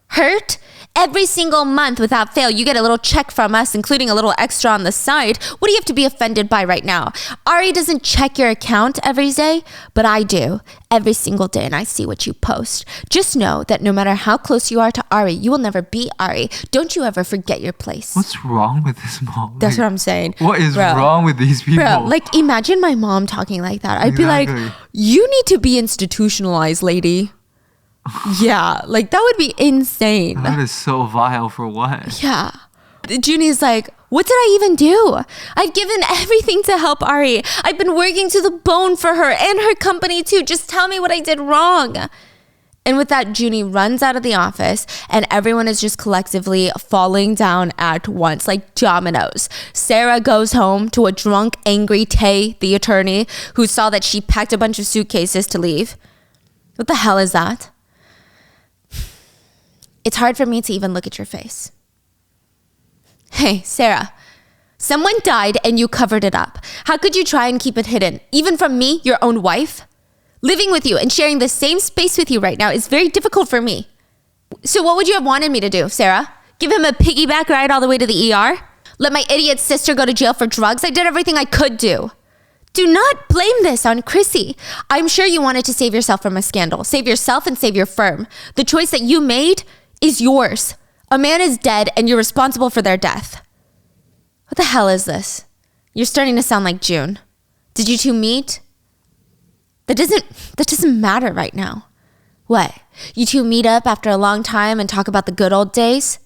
Hurt? Every single month without fail, you get a little check from us, including a little extra on the side. What do you have to be offended by right now? Ari doesn't check your account every day, but I do every single day, and I see what you post. Just know that no matter how close you are to Ari, you will never be Ari. Don't you ever forget your place. What's wrong with this mom? That's what I'm saying. What is wrong with these people? Bro, like, imagine my mom talking like that. I'd be like, you need to be institutionalized, lady. Yeah, like that would be insane. That is so vile for what? Yeah. Junie's like, what did I even do? I've given everything to help Ari. I've been working to the bone for her and her company too. Just tell me what I did wrong. And with that, Junie runs out of the office and everyone is just collectively falling down at once, like dominoes. Sarah goes home to a drunk, angry Tae, the attorney, who saw that she packed a bunch of suitcases to leave. What the hell is that? It's hard for me to even look at your face. Hey, Sarah, someone died and you covered it up. How could you try and keep it hidden? Even from me, your own wife? Living with you and sharing the same space with you right now is very difficult for me. So what would you have wanted me to do, Sarah? Give him a piggyback ride all the way to the ER? Let my idiot sister go to jail for drugs? I did everything I could do. Do not blame this on Chrissy. I'm sure you wanted to save yourself from a scandal. Save yourself and save your firm. The choice that you made is yours. A man is dead and you're responsible for their death. What the hell is this? You're starting to sound like June. Did you two meet? That doesn't matter right now. What? You two meet up after a long time and talk about the good old days?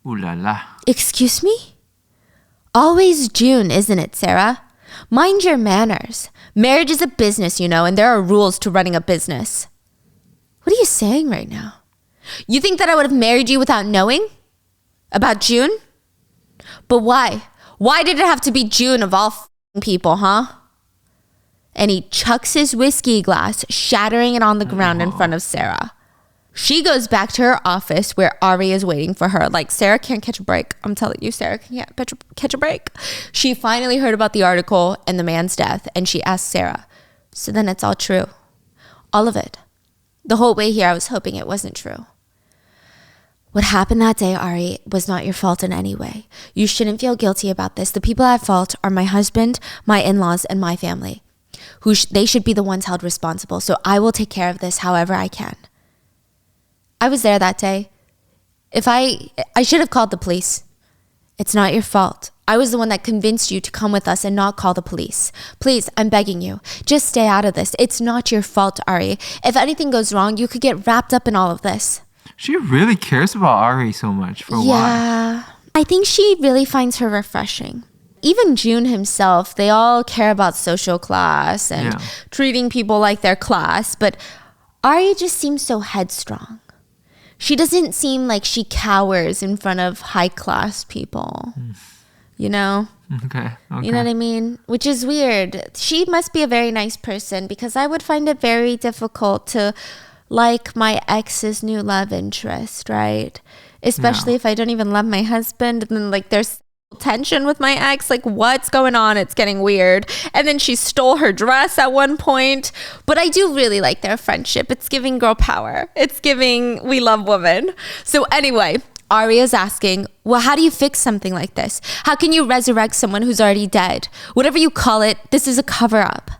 Ooh la la. Excuse me? Always June, isn't it, Sarah? Mind your manners. Marriage is a business, you know, and there are rules to running a business. What are you saying right now? You think that I would have married you without knowing? About June? But why? Why did it have to be June of all people, huh? And he chucks his whiskey glass, shattering it on the ground in front of Sarah. She goes back to her office where Ari is waiting for her. Like, Sarah can't catch a break. I'm telling you, Sarah can't catch a break. She finally heard about the article and the man's death, and she asked Sarah, so then it's all true. All of it. The whole way here, I was hoping it wasn't true. What happened that day, Ari, was not your fault in any way. You shouldn't feel guilty about this. The people at fault are my husband, my in-laws, and my family. They should be the ones held responsible, so I will take care of this however I can. I was there that day. I should have called the police. It's not your fault. I was the one that convinced you to come with us and not call the police. Please, I'm begging you, just stay out of this. It's not your fault, Ari. If anything goes wrong, you could get wrapped up in all of this. She really cares about Ari so much for why? Yeah, I think she really finds her refreshing. Even June himself, they all care about social class and treating people like their class, but Ari just seems so headstrong. She doesn't seem like she cowers in front of high-class people, you know? Okay. You know what I mean? Which is weird. She must be a very nice person because I would find it very difficult to like my ex's new love interest, right? Especially if I don't even love my husband and then like there's tension with my ex, like what's going on? It's getting weird. And then she stole her dress at one point. But I do really like their friendship. It's giving girl power. It's giving we love women. So anyway, Aria's asking, well, how do you fix something like this? How can you resurrect someone who's already dead? Whatever you call it, this is a cover-up.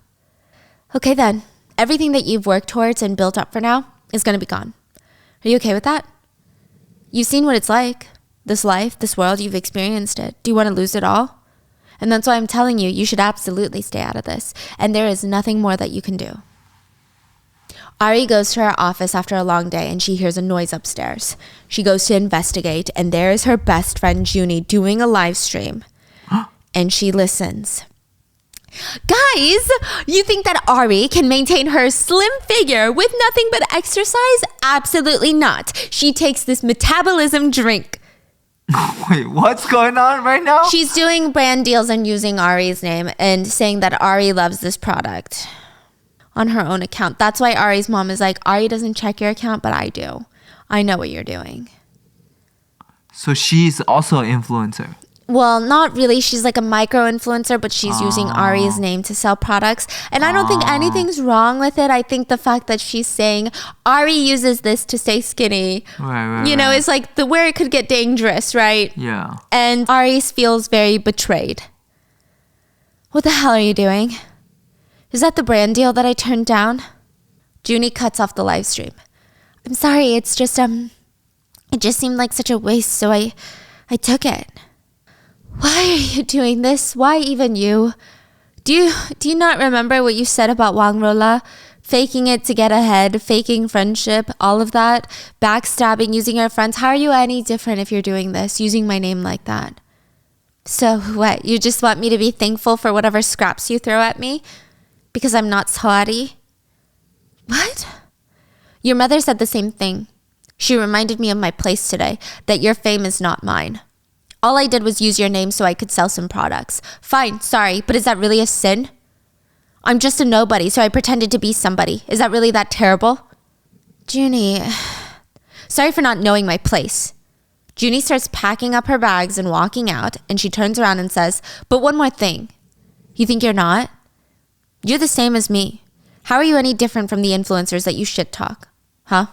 Okay then, everything that you've worked towards and built up for now is going to be gone. Are you okay with that? You've seen what it's like. this life, this world, you've experienced it. Do you want to lose it all? And that's why I'm telling you, you should absolutely stay out of this. And there is nothing more that you can do. Ari goes to her office after a long day and she hears a noise upstairs. She goes to investigate and there is her best friend Junie doing a live stream. And she listens. Guys, you think that Ari can maintain her slim figure with nothing but exercise? Absolutely not. She takes this metabolism drink. Wait, what's going on right now? She's doing brand deals and using Ari's name and saying that Ari loves this product on her own account. That's why Ari's mom is like, Ari doesn't check your account, but I do. I know what you're doing. So she's also an influencer. Well, not really. She's like a micro-influencer, but she's using Ari's name to sell products. And I don't think anything's wrong with it. I think the fact that she's saying Ari uses this to stay skinny, right, it's like where it could get dangerous, right? Yeah. And Ari feels very betrayed. What the hell are you doing? Is that the brand deal that I turned down? Junie cuts off the live stream. I'm sorry, it's just, it just seemed like such a waste, so I took it. Why are you doing this? Why even you? Do you not remember what you said about Wang Rola? Faking it to get ahead, faking friendship, all of that, backstabbing, using your friends. How are you any different if you're doing this, using my name like that? So what, you just want me to be thankful for whatever scraps you throw at me? Because I'm not sorry? What? Your mother said the same thing. She reminded me of my place today, that your fame is not mine. All I did was use your name so I could sell some products. Fine, sorry, but is that really a sin? I'm just a nobody, so I pretended to be somebody. Is that really that terrible? Junie, sorry for not knowing my place. Junie starts packing up her bags and walking out, and she turns around and says, but one more thing. You think you're not? You're the same as me. How are you any different from the influencers that you shit talk? Huh?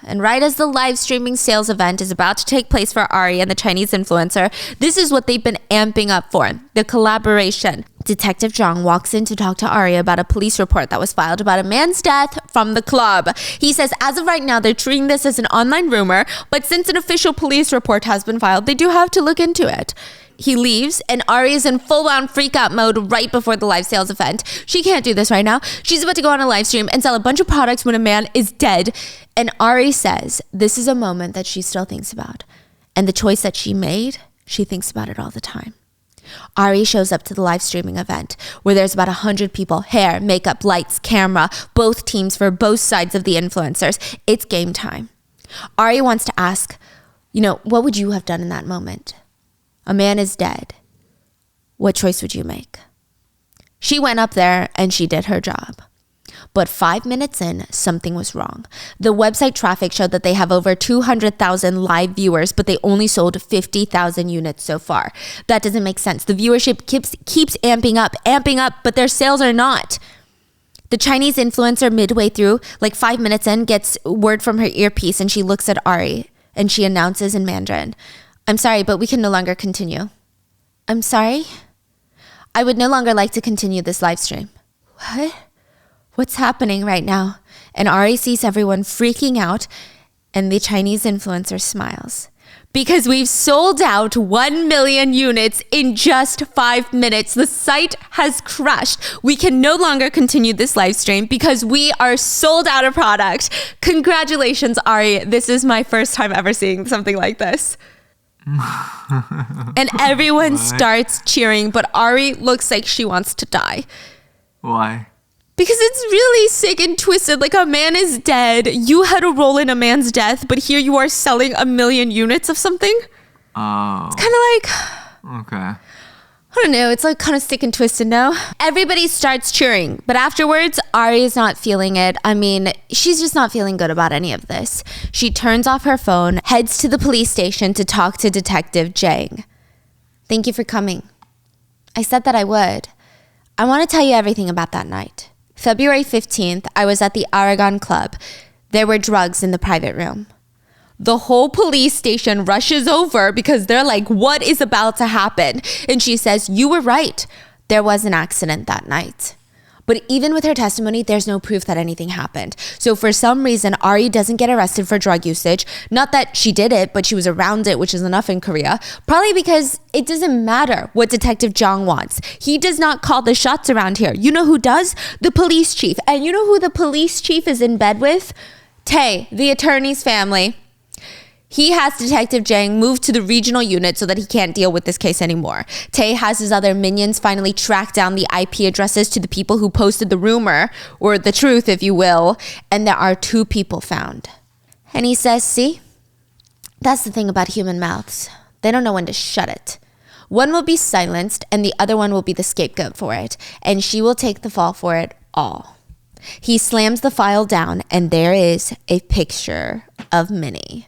And right as the live streaming sales event is about to take place for Ari and the Chinese influencer, this is what they've been amping up for, the collaboration. Detective Zhang walks in to talk to Ari about a police report that was filed about a man's death from the club. He says as of right now, they're treating this as an online rumor, but since an official police report has been filed, they do have to look into it. He leaves and Ari is in full-on freak-out mode right before the live sales event. She can't do this right now. She's about to go on a live stream and sell a bunch of products when a man is dead. And Ari says this is a moment that she still thinks about. And the choice that she made, she thinks about it all the time. Ari shows up to the live streaming event where there's about 100 people, hair, makeup, lights, camera, both teams for both sides of the influencers. It's game time. Ari wants to ask, what would you have done in that moment? A man is dead. What choice would you make? She went up there and she did her job. But 5 minutes in, something was wrong. The website traffic showed that they have over 200,000 live viewers, but they only sold 50,000 units so far. That doesn't make sense. The viewership keeps amping up, but their sales are not. The Chinese influencer midway through, like 5 minutes in, gets word from her earpiece and she looks at Ari and she announces in Mandarin, I'm sorry, but we can no longer continue. I'm sorry? I would no longer like to continue this live stream. What? What's happening right now? And Ari sees everyone freaking out and the Chinese influencer smiles. Because we've sold out 1 million units in just 5 minutes. The site has crashed. We can no longer continue this live stream because we are sold out of product. Congratulations, Ari. This is my first time ever seeing something like this. And everyone starts cheering, but Ari looks like she wants to die. Why? Because it's really sick and twisted. Like a man is dead. You had a role in a man's death, but here you are selling 1 million units of something. Oh. It's kind of like... Okay. I don't know. It's like kind of sick and twisted now. Everybody starts cheering, but afterwards, Ari is not feeling it. I mean, she's just not feeling good about any of this. She turns off her phone, heads to the police station to talk to Detective Zhang. Thank you for coming. I said that I would. I want to tell you everything about that night. February 15th, I was at the Aragon Club. There were drugs in the private room. The whole police station rushes over because they're like, what is about to happen? And she says, you were right. There was an accident that night. But even with her testimony, there's no proof that anything happened. So for some reason, Ari doesn't get arrested for drug usage. Not that she did it, but she was around it, which is enough in Korea. Probably because it doesn't matter what Detective Jang wants. He does not call the shots around here. You know who does? The police chief. And you know who the police chief is in bed with? Tae, the attorney's family. He has Detective Jang move to the regional unit so that he can't deal with this case anymore. Tae has his other minions finally track down the IP addresses to the people who posted the rumor, or the truth, if you will, and there are 2 people found. And he says, see, that's the thing about human mouths. They don't know when to shut it. One will be silenced, and the other one will be the scapegoat for it, and she will take the fall for it all. He slams the file down, and there is a picture of Minnie.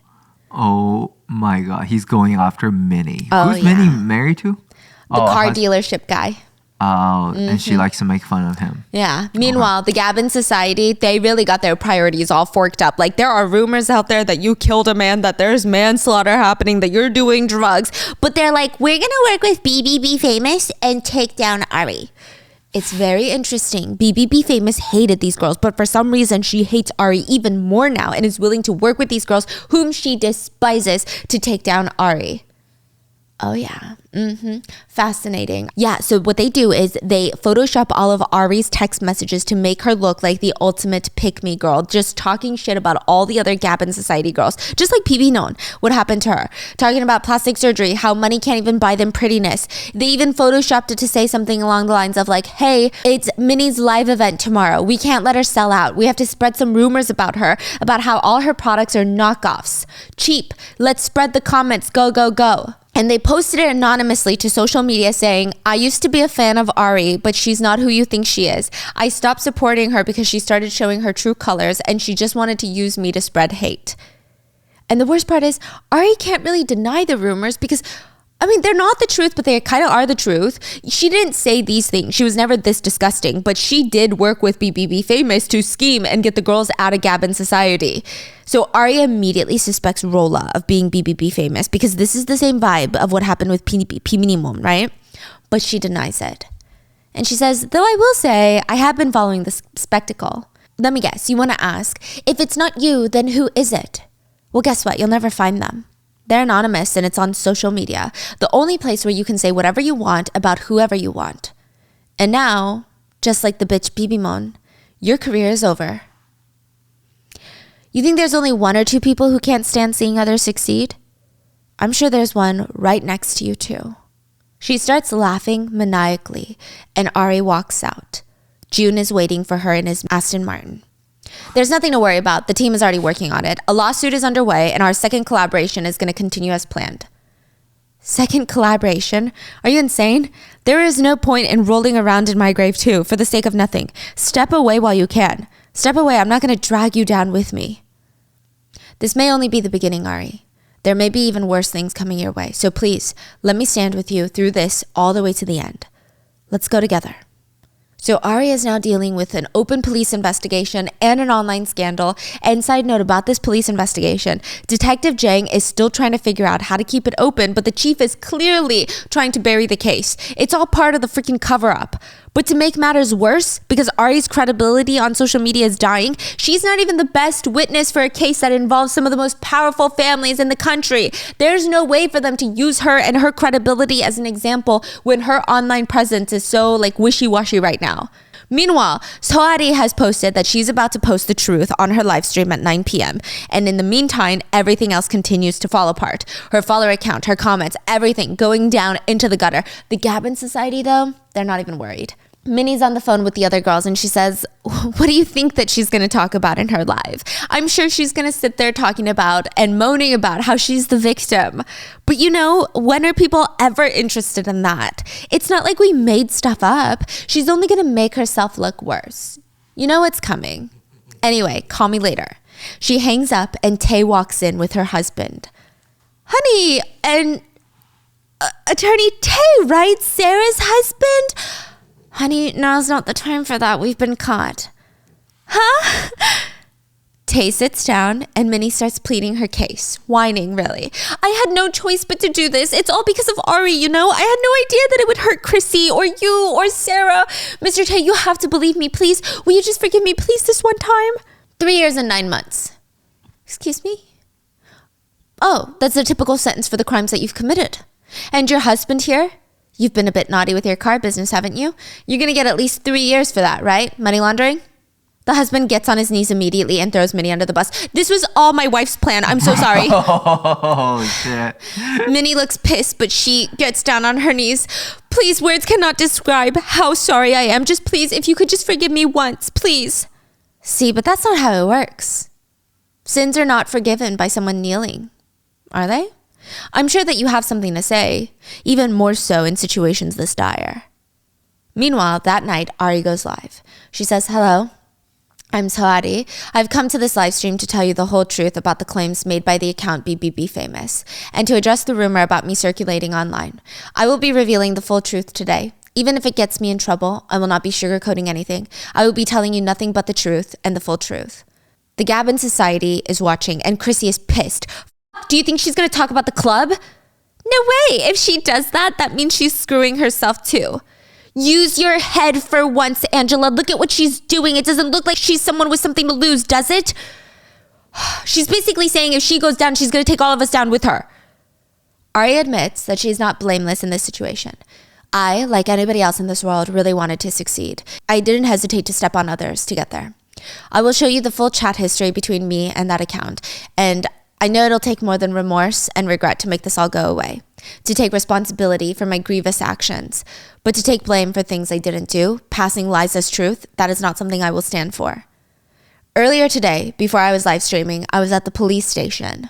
Oh my God, he's going after Minnie. Oh, Who's Minnie married to? The car dealership guy. Oh, and she likes to make fun of him. Yeah. Meanwhile, the Gabin Society, they really got their priorities all forked up. Like, there are rumors out there that you killed a man, that there's manslaughter happening, that you're doing drugs. But they're like, we're going to work with BBB Famous and take down Ari. It's very interesting. BBB Famous hated these girls, but for some reason, she hates Ari even more now and is willing to work with these girls whom she despises to take down Ari. Oh, yeah. Fascinating. Yeah, so what they do is they Photoshop all of Ari's text messages to make her look like the ultimate pick-me girl, just talking shit about all the other Gabin Society girls, just like PB known what happened to her. Talking about plastic surgery, how money can't even buy them prettiness. They even Photoshopped it to say something along the lines of like, hey, it's Minnie's live event tomorrow. We can't let her sell out. We have to spread some rumors about her, about how all her products are knockoffs. Cheap. Let's spread the comments. Go, go, go. And they posted it anonymously to social media saying, I used to be a fan of Ari, but she's not who you think she is. I stopped supporting her because she started showing her true colors and she just wanted to use me to spread hate. And the worst part is, Ari can't really deny the rumors because, I mean, they're not the truth, but they kind of are the truth. She didn't say these things. She was never this disgusting, but she did work with BBB Famous to scheme and get the girls out of Gabin Society. So Ari immediately suspects Rolla of being BBB Famous because this is the same vibe of what happened with Minimum, right? But she denies it. And she says, though I will say, I have been following this spectacle. Let me guess, you want to ask, if it's not you, then who is it? Well, guess what? You'll never find them. They're anonymous and it's on social media. The only place where you can say whatever you want about whoever you want. And now, just like the bitch Bibimon, your career is over. You think there's only 1 or 2 people who can't stand seeing others succeed? I'm sure there's one right next to you too. She starts laughing maniacally and Ari walks out. June is waiting for her in his Aston Martin. There's nothing to worry about. The team is already working on it. A lawsuit is underway and our second collaboration is going to continue as planned. Second collaboration? Are you insane? There is no point in rolling around in my grave too, for the sake of nothing. Step away while you can. Step away. I'm not going to drag you down with me. This may only be the beginning, Ari. There may be even worse things coming your way. So please, let me stand with you through this all the way to the end. Let's go together. So Ari is now dealing with an open police investigation and an online scandal. And side note about this police investigation, Detective Jang is still trying to figure out how to keep it open, but the chief is clearly trying to bury the case. It's all part of the freaking cover-up. But to make matters worse, because Ari's credibility on social media is dying, she's not even the best witness for a case that involves some of the most powerful families in the country. There's no way for them to use her and her credibility as an example when her online presence is so like wishy-washy right now. Meanwhile, Soari has posted that she's about to post the truth on her live stream at 9 p.m. And in the meantime, everything else continues to fall apart. Her follower account, her comments, everything going down into the gutter. The Gabin Society, though, they're not even worried. Minnie's on the phone with the other girls and she says, what do you think that she's going to talk about in her live? I'm sure she's going to sit there talking about and moaning about how she's the victim. But you know, when are people ever interested in that? It's not like we made stuff up. She's only going to make herself look worse. You know what's coming. Anyway, call me later. She hangs up and Tae walks in with her husband. Honey, and Attorney Tae, right? Sarah's husband? Honey, now's not the time for that. We've been caught. Huh? Tay sits down and Minnie starts pleading her case, whining really. I had no choice but to do this. It's all because of Ari, you know? I had no idea that it would hurt Chrissy or you or Sarah. Mr. Tay, you have to believe me, please. Will you just forgive me, please, this one time? 3 years and 9 months. Excuse me? Oh, that's a typical sentence for the crimes that you've committed. And your husband here? You've been a bit naughty with your car business, haven't you? You're gonna get at least 3 years for that, right? Money laundering? The husband gets on his knees immediately and throws Minnie under the bus. This was all my wife's plan. I'm so sorry. Oh, shit. Minnie looks pissed, but she gets down on her knees. Please, words cannot describe how sorry I am. Just please, if you could just forgive me once, please. See, but that's not how it works. Sins are not forgiven by someone kneeling, are they? I'm sure that you have something to say, even more so in situations this dire. Meanwhile, that night, Ari goes live. She says, hello. I'm Sohari. I've come to this live stream to tell you the whole truth about the claims made by the account BBB Famous, and to address the rumor about me circulating online. I will be revealing the full truth today. Even if it gets me in trouble, I will not be sugarcoating anything. I will be telling you nothing but the truth and the full truth. The Gabon Society is watching, and Chrissy is pissed. Do you think she's going to talk about the club? No way. If she does that, that means she's screwing herself too. Use your head for once, Angela. Look at what she's doing. It doesn't look like she's someone with something to lose, does it? She's basically saying if she goes down, she's going to take all of us down with her. Ari admits that she's not blameless in this situation. I, like anybody else in this world, really wanted to succeed. I didn't hesitate to step on others to get there. I will show you the full chat history between me and that account, and I know it'll take more than remorse and regret to make this all go away, to take responsibility for my grievous actions, but to take blame for things I didn't do, passing lies as truth, that is not something I will stand for. Earlier today, before I was live streaming, I was at the police station.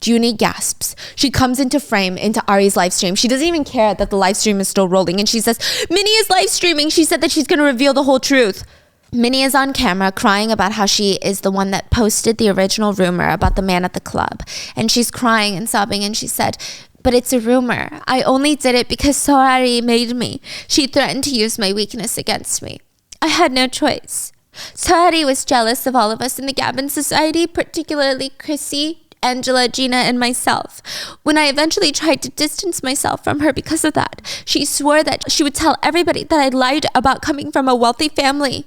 Junie gasps. She comes into frame into Ari's live stream. She doesn't even care that the live stream is still rolling, and she says, Minnie is live streaming. She said that she's going to reveal the whole truth. Minnie is on camera crying about how she is the one that posted the original rumor about the man at the club. And she's crying and sobbing, and she said, but it's a rumor. I only did it because Sohari made me. She threatened to use my weakness against me. I had no choice. Sohari was jealous of all of us in the Gabon Society, particularly Chrissy, Angela, Gina, and myself. When I eventually tried to distance myself from her because of that, she swore that she would tell everybody that I lied about coming from a wealthy family.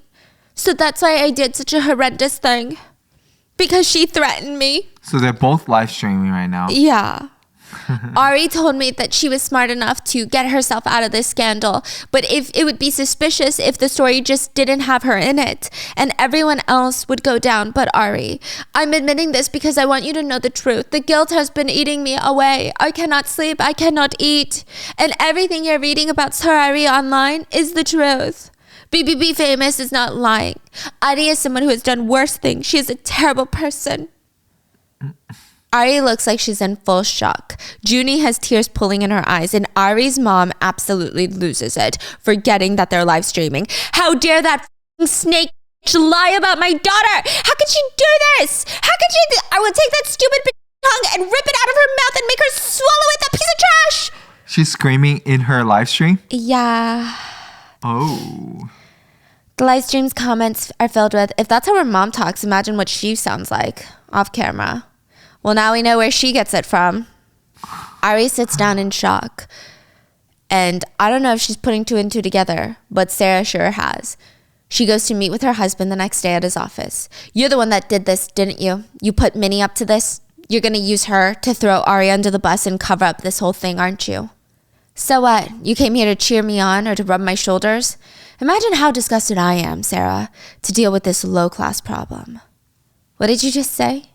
So that's why I did such a horrendous thing. Because she threatened me. So they're both live streaming right now. Yeah. Ari told me that she was smart enough to get herself out of this scandal, but if it would be suspicious if the story just didn't have her in it, and everyone else would go down but Ari. I'm admitting this because I want you to know the truth. The guilt has been eating me away. I cannot sleep, I cannot eat, and everything you're reading about Sohari online is the truth. BBB Famous is not lying. Ari is someone who has done worse things. She is a terrible person. Ari looks like she's in full shock. Junie has tears pooling in her eyes, and Ari's mom absolutely loses it, forgetting that they're live streaming. How dare that snake lie about my daughter? How could she do this? How could she? I will take that stupid tongue and rip it out of her mouth and make her swallow it, that piece of trash. She's screaming in her live stream? Yeah. Oh. The live stream's comments are filled with, if that's how her mom talks, imagine what she sounds like off camera. Well, now we know where she gets it from. Ari sits down in shock. And I don't know if she's putting two and two together, but Sarah sure has. She goes to meet with her husband the next day at his office. You're the one that did this, didn't you? You put Minnie up to this? You're going to use her to throw Ari under the bus and cover up this whole thing, aren't you? So what? You came here to cheer me on or to rub my shoulders? Imagine how disgusted I am, Sarah, to deal with this low-class problem. What did you just say?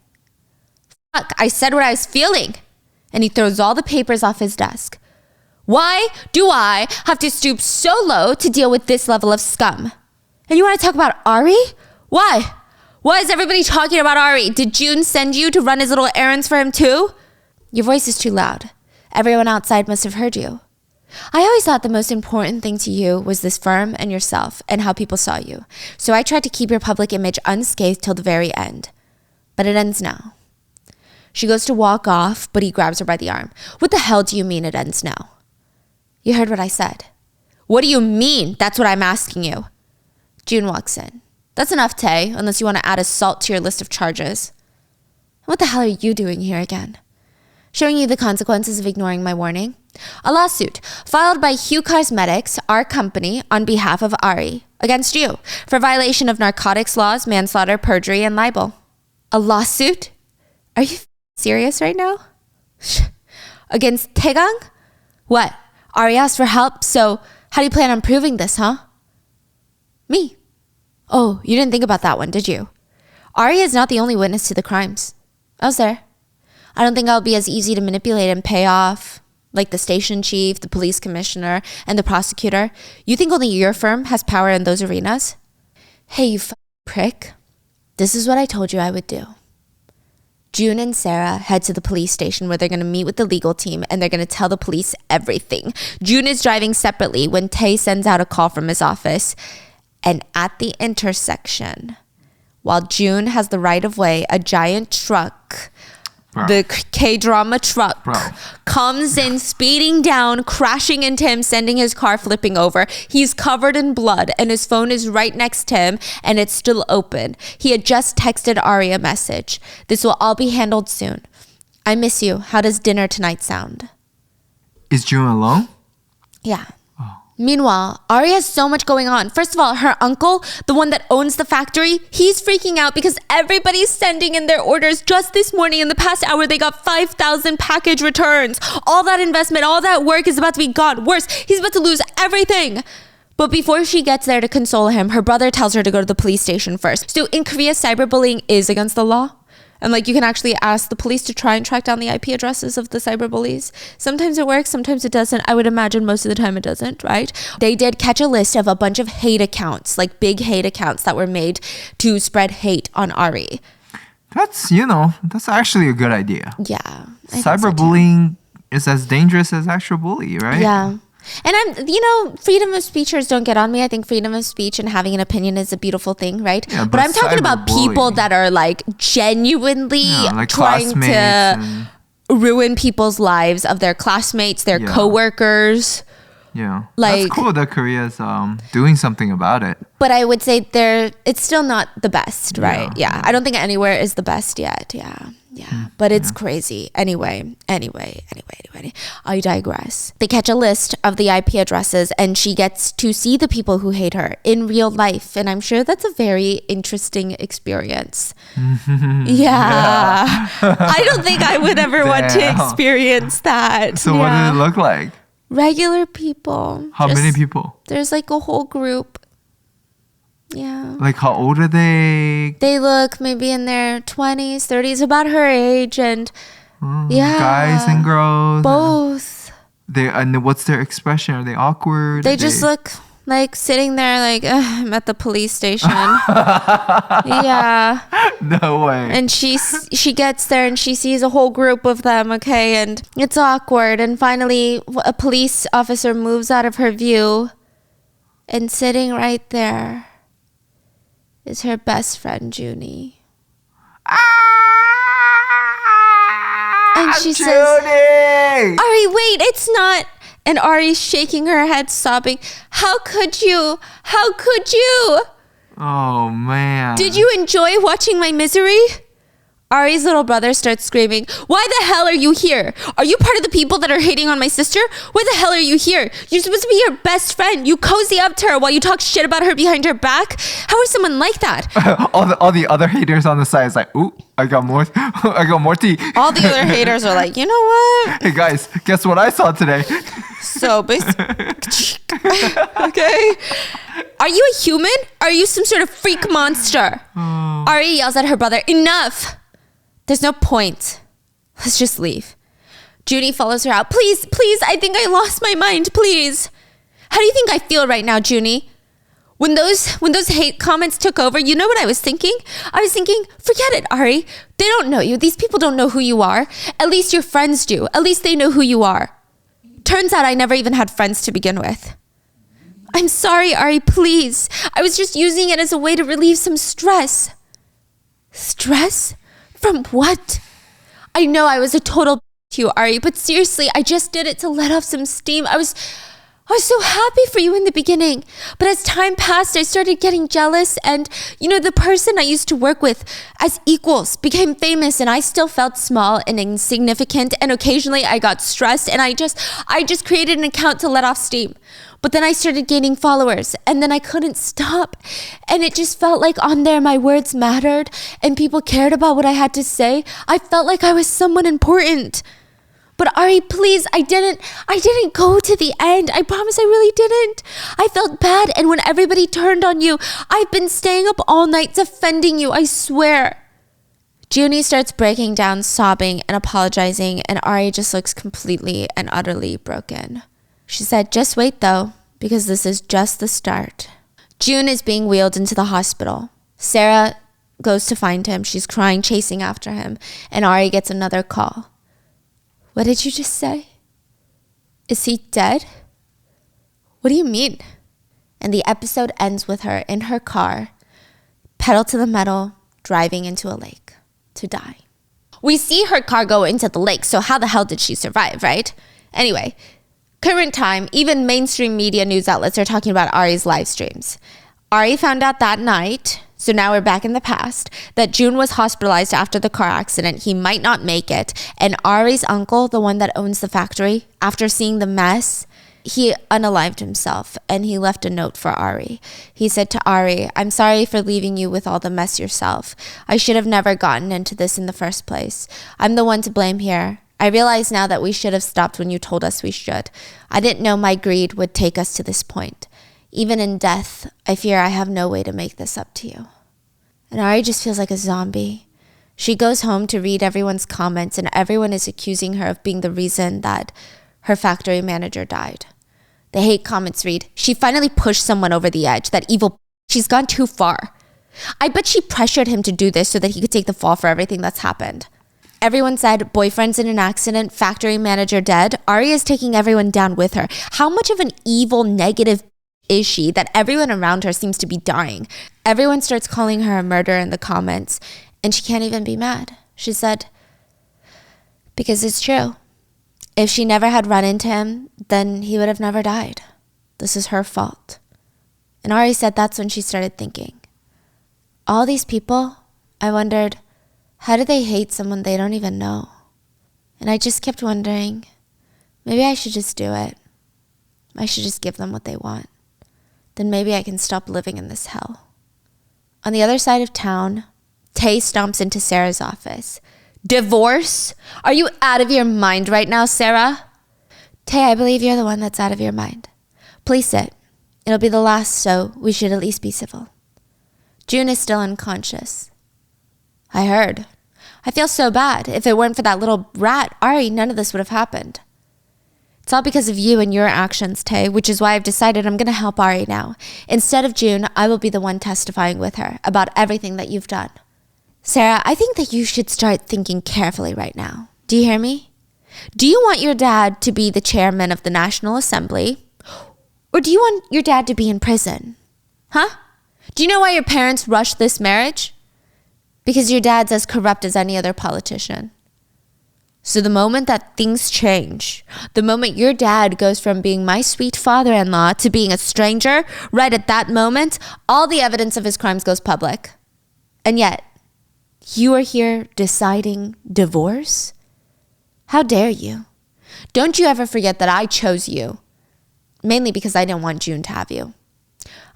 Fuck, I said what I was feeling. And he throws all the papers off his desk. Why do I have to stoop so low to deal with this level of scum? And you want to talk about Ari? Why? Why is everybody talking about Ari? Did June send you to run his little errands for him too? Your voice is too loud. Everyone outside must have heard you. I always thought the most important thing to you was this firm and yourself and how people saw you. So I tried to keep your public image unscathed till the very end. But it ends now. She goes to walk off, but he grabs her by the arm. What the hell do you mean it ends now? You heard what I said. What do you mean? That's what I'm asking you. June walks in. That's enough, Tay, unless you want to add assault to your list of charges. What the hell are you doing here again? Showing you the consequences of ignoring my warning. A lawsuit filed by Hue Cosmetics, our company, on behalf of Ari, against you for violation of narcotics laws, manslaughter, perjury, and libel. A lawsuit? Are you serious right now? Against Taegang? What? Ari asked for help, so how do you plan on proving this, huh? Me. Oh, you didn't think about that one, did you? Ari is not the only witness to the crimes. I was there. I don't think I'll be as easy to manipulate and pay off like the station chief, the police commissioner, and the prosecutor. You think only your firm has power in those arenas? Hey, you prick. This is what I told you I would do. June and Sarah head to the police station where they're going to meet with the legal team and they're going to tell the police everything. June is driving separately when Tae sends out a call from his office. And at the intersection, while June has the right of way, a giant truck, the K-drama truck, comes in speeding down, crashing into him, sending his car flipping over. He's covered in blood and his phone is right next to him and it's still open. He had just texted Ari a message. This will all be handled soon. I miss you. How does dinner tonight sound? Is June alone? Yeah. Meanwhile, Ari has so much going on. First of all, her uncle, the one that owns the factory, he's freaking out because everybody's sending in their orders. Just this morning, in the past hour, they got 5,000 package returns. All that investment, all that work is about to be gone. Worse, he's about to lose everything. But before she gets there to console him, her brother tells her to go to the police station first. So in Korea, cyberbullying is against the law. And like you can actually ask the police to try and track down the IP addresses of the cyberbullies. Sometimes it works, sometimes it doesn't. I would imagine most of the time it doesn't, right? They did catch a list of a bunch of hate accounts, like big hate accounts that were made to spread hate on Ari. That's actually a good idea. Yeah. Cyberbullying is as dangerous as actual bully, right? Yeah. And freedom of speechers don't get on me. I think freedom of speech and having an opinion is a beautiful thing, right? Yeah, but I'm talking about people that are like genuinely trying to ruin people's lives of their classmates, their coworkers. Yeah. Like, that's cool that Korea's doing something about it. But I would say it's still not the best, right? Yeah. I don't think anywhere is the best yet. Yeah. But it's crazy. Anyway, I digress. They catch a list of the IP addresses and she gets to see the people who hate her in real life. And I'm sure that's a very interesting experience. Yeah. I don't think I would ever want to experience that. So what did it look like? Regular people. How many people? There's like a whole group. Yeah. Like how old are they? They look maybe in their 20s, 30s, about her age, and guys and girls. Both. And what's their expression? Are they awkward? They just look like sitting there like, I'm at the police station. Yeah. No way. And she gets there and she sees a whole group of them, okay, and it's awkward. And finally, a police officer moves out of her view, and sitting right there is her best friend, Junie. And she says, Ari, wait, it's not. And Ari's shaking her head, sobbing. How could you? How could you? Oh, man. Did you enjoy watching my misery? Ari's little brother starts screaming, why the hell are you here? Are you part of the people that are hating on my sister? Why the hell are you here? You're supposed to be her best friend. You cozy up to her while you talk shit about her behind her back. How is someone like that? all the other haters on the side is like, ooh, I got more tea. All the other haters are like, you know what? Hey guys, guess what I saw today? So basically, okay. Are you a human? Are you some sort of freak monster? Ari yells at her brother, enough. There's no point. Let's just leave. Junie follows her out. Please, I think I lost my mind, please. How do you think I feel right now, Junie? When those hate comments took over, you know what I was thinking? I was thinking, forget it, Ari. They don't know you. These people don't know who you are. At least your friends do. At least they know who you are. Turns out I never even had friends to begin with. I'm sorry, Ari, please. I was just using it as a way to relieve some stress. Stress? From what? I know I was a total to you, Ari, but seriously, I just did it to let off some steam. I was I was so happy for you in the beginning. But as time passed, I started getting jealous. And, the person I used to work with as equals became famous. And I still felt small and insignificant. And occasionally I got stressed. And I just created an account to let off steam. But then I started gaining followers. And then I couldn't stop. And it just felt like on there my words mattered. And people cared about what I had to say. I felt like I was someone important. But Ari, please, I didn't go to the end. I promise I really didn't. I felt bad, and when everybody turned on you, I've been staying up all night defending you, I swear. Junie starts breaking down, sobbing and apologizing, and Ari just looks completely and utterly broken. She said, just wait though, because this is just the start. June is being wheeled into the hospital. Sarah goes to find him. She's crying, chasing after him, and Ari gets another call. What did you just say? Is he dead? What do you mean? And the episode ends with her in her car, pedal to the metal, driving into a lake to die. We see her car go into the lake, so how the hell did she survive, right? Anyway, current time, even mainstream media news outlets are talking about Ari's live streams. Ari found out that night, so now we're back in the past, that June was hospitalized after the car accident. He might not make it. And Ari's uncle, the one that owns the factory, after seeing the mess, he unalived himself and he left a note for Ari. He said to Ari, I'm sorry for leaving you with all the mess yourself. I should have never gotten into this in the first place. I'm the one to blame here. I realize now that we should have stopped when you told us we should. I didn't know my greed would take us to this point. Even in death, I fear I have no way to make this up to you. And Ari just feels like a zombie. She goes home to read everyone's comments, and everyone is accusing her of being the reason that her factory manager died. The hate comments read, she finally pushed someone over the edge, that evil, she's gone too far. I bet she pressured him to do this so that he could take the fall for everything that's happened. Everyone said, boyfriend's in an accident, factory manager dead. Ari is taking everyone down with her. How much of an evil, negative is she that everyone around her seems to be dying? Everyone starts calling her a murderer in the comments, and she can't even be mad. She said, because it's true. If she never had run into him, then he would have never died. This is her fault. And Ari said that's when she started thinking. All these people, I wondered, how do they hate someone they don't even know? And I just kept wondering, maybe I should just do it. I should just give them what they want. Then maybe I can stop living in this hell. On the other side of town, Tay stomps into Sarah's office. Divorce? Are you out of your mind right now, Sarah? Tay, I believe you're the one that's out of your mind. Please sit. It'll be the last, so we should at least be civil. June is still unconscious. I heard. I feel so bad. If it weren't for that little rat, Ari, none of this would have happened. It's all because of you and your actions, Tay, which is why I've decided I'm going to help Ari now. Instead of June, I will be the one testifying with her about everything that you've done. Sarah, I think that you should start thinking carefully right now. Do you hear me? Do you want your dad to be the chairman of the National Assembly? Or do you want your dad to be in prison? Huh? Do you know why your parents rushed this marriage? Because your dad's as corrupt as any other politician. So the moment that things change, the moment your dad goes from being my sweet father-in-law to being a stranger, right at that moment, all the evidence of his crimes goes public. And yet, you are here deciding divorce? How dare you? Don't you ever forget that I chose you. Mainly because I didn't want June to have you.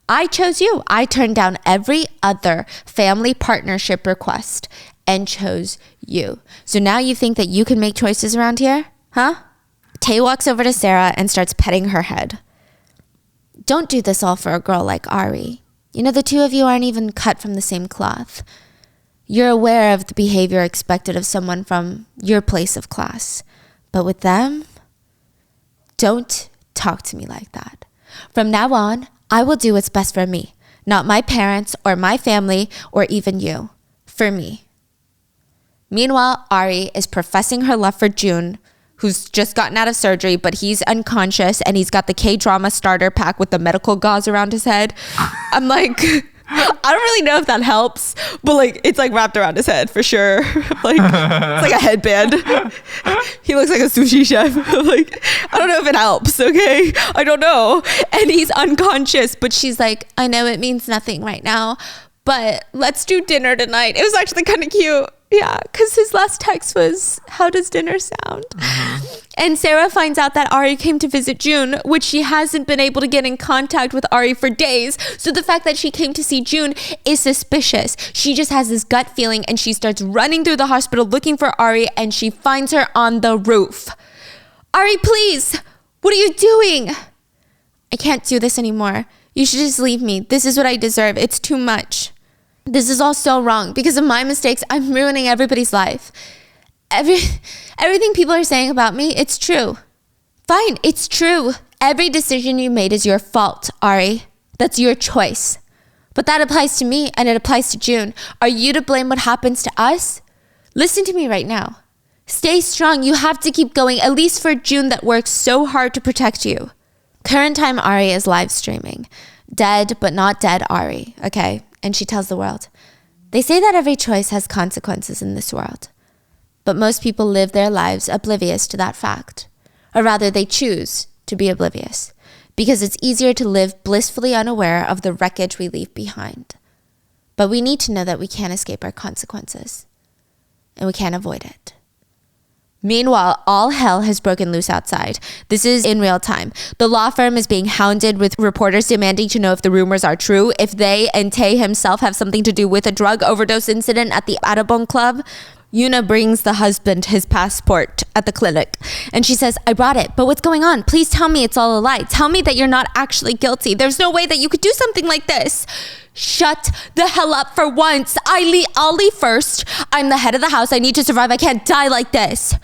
I chose you. I turned down every other family partnership request and chose you. So now you think that you can make choices around here? Huh? Tay walks over to Sarah and starts petting her head. Don't do this all for a girl like Ari. You know, the two of you aren't even cut from the same cloth. You're aware of the behavior expected of someone from your place of class. But with them, don't talk to me like that. From now on, I will do what's best for me, not my parents or my family or even you. For me. Meanwhile, Ari is professing her love for June, who's just gotten out of surgery, but he's unconscious and he's got the K-drama starter pack with the medical gauze around his head. I'm like, I don't really know if that helps, but like it's like wrapped around his head for sure. Like it's like a headband. He looks like a sushi chef. Like I don't know if it helps, okay? I don't know. And he's unconscious, but she's like, I know it means nothing right now, but let's do dinner tonight. It was actually kind of cute. Yeah, because his last text was, how does dinner sound? And Sarah finds out that Ari came to visit June, which she hasn't been able to get in contact with Ari for days. So the fact that she came to see June is suspicious. She just has this gut feeling and she starts running through the hospital looking for Ari, and she finds her on the roof. Ari, please, what are you doing? I can't do this anymore. You should just leave me. This is what I deserve. It's too much. This is all so wrong. Because of my mistakes, I'm ruining everybody's life. Everything people are saying about me, it's true. Fine, it's true. Every decision you made is your fault, Ari. That's your choice. But that applies to me and it applies to June. Are you to blame what happens to us? Listen to me right now. Stay strong. You have to keep going, at least for June that works so hard to protect you. Current time Ari is live streaming. Dead but not dead Ari, okay? And she tells the world, they say that every choice has consequences in this world. But most people live their lives oblivious to that fact. Or rather, they choose to be oblivious. Because it's easier to live blissfully unaware of the wreckage we leave behind. But we need to know that we can't escape our consequences. And we can't avoid it. Meanwhile, all hell has broken loose outside. This is in real time. The law firm is being hounded with reporters demanding to know if the rumors are true, if they and Tay himself have something to do with a drug overdose incident at the Audubon Club. Yuna brings the husband his passport at the clinic. And she says, I brought it, but what's going on? Please tell me it's all a lie. Tell me that you're not actually guilty. There's no way that you could do something like this. Shut the hell up for once. I'll leave first. I'm the head of the house. I need to survive. I can't die like this.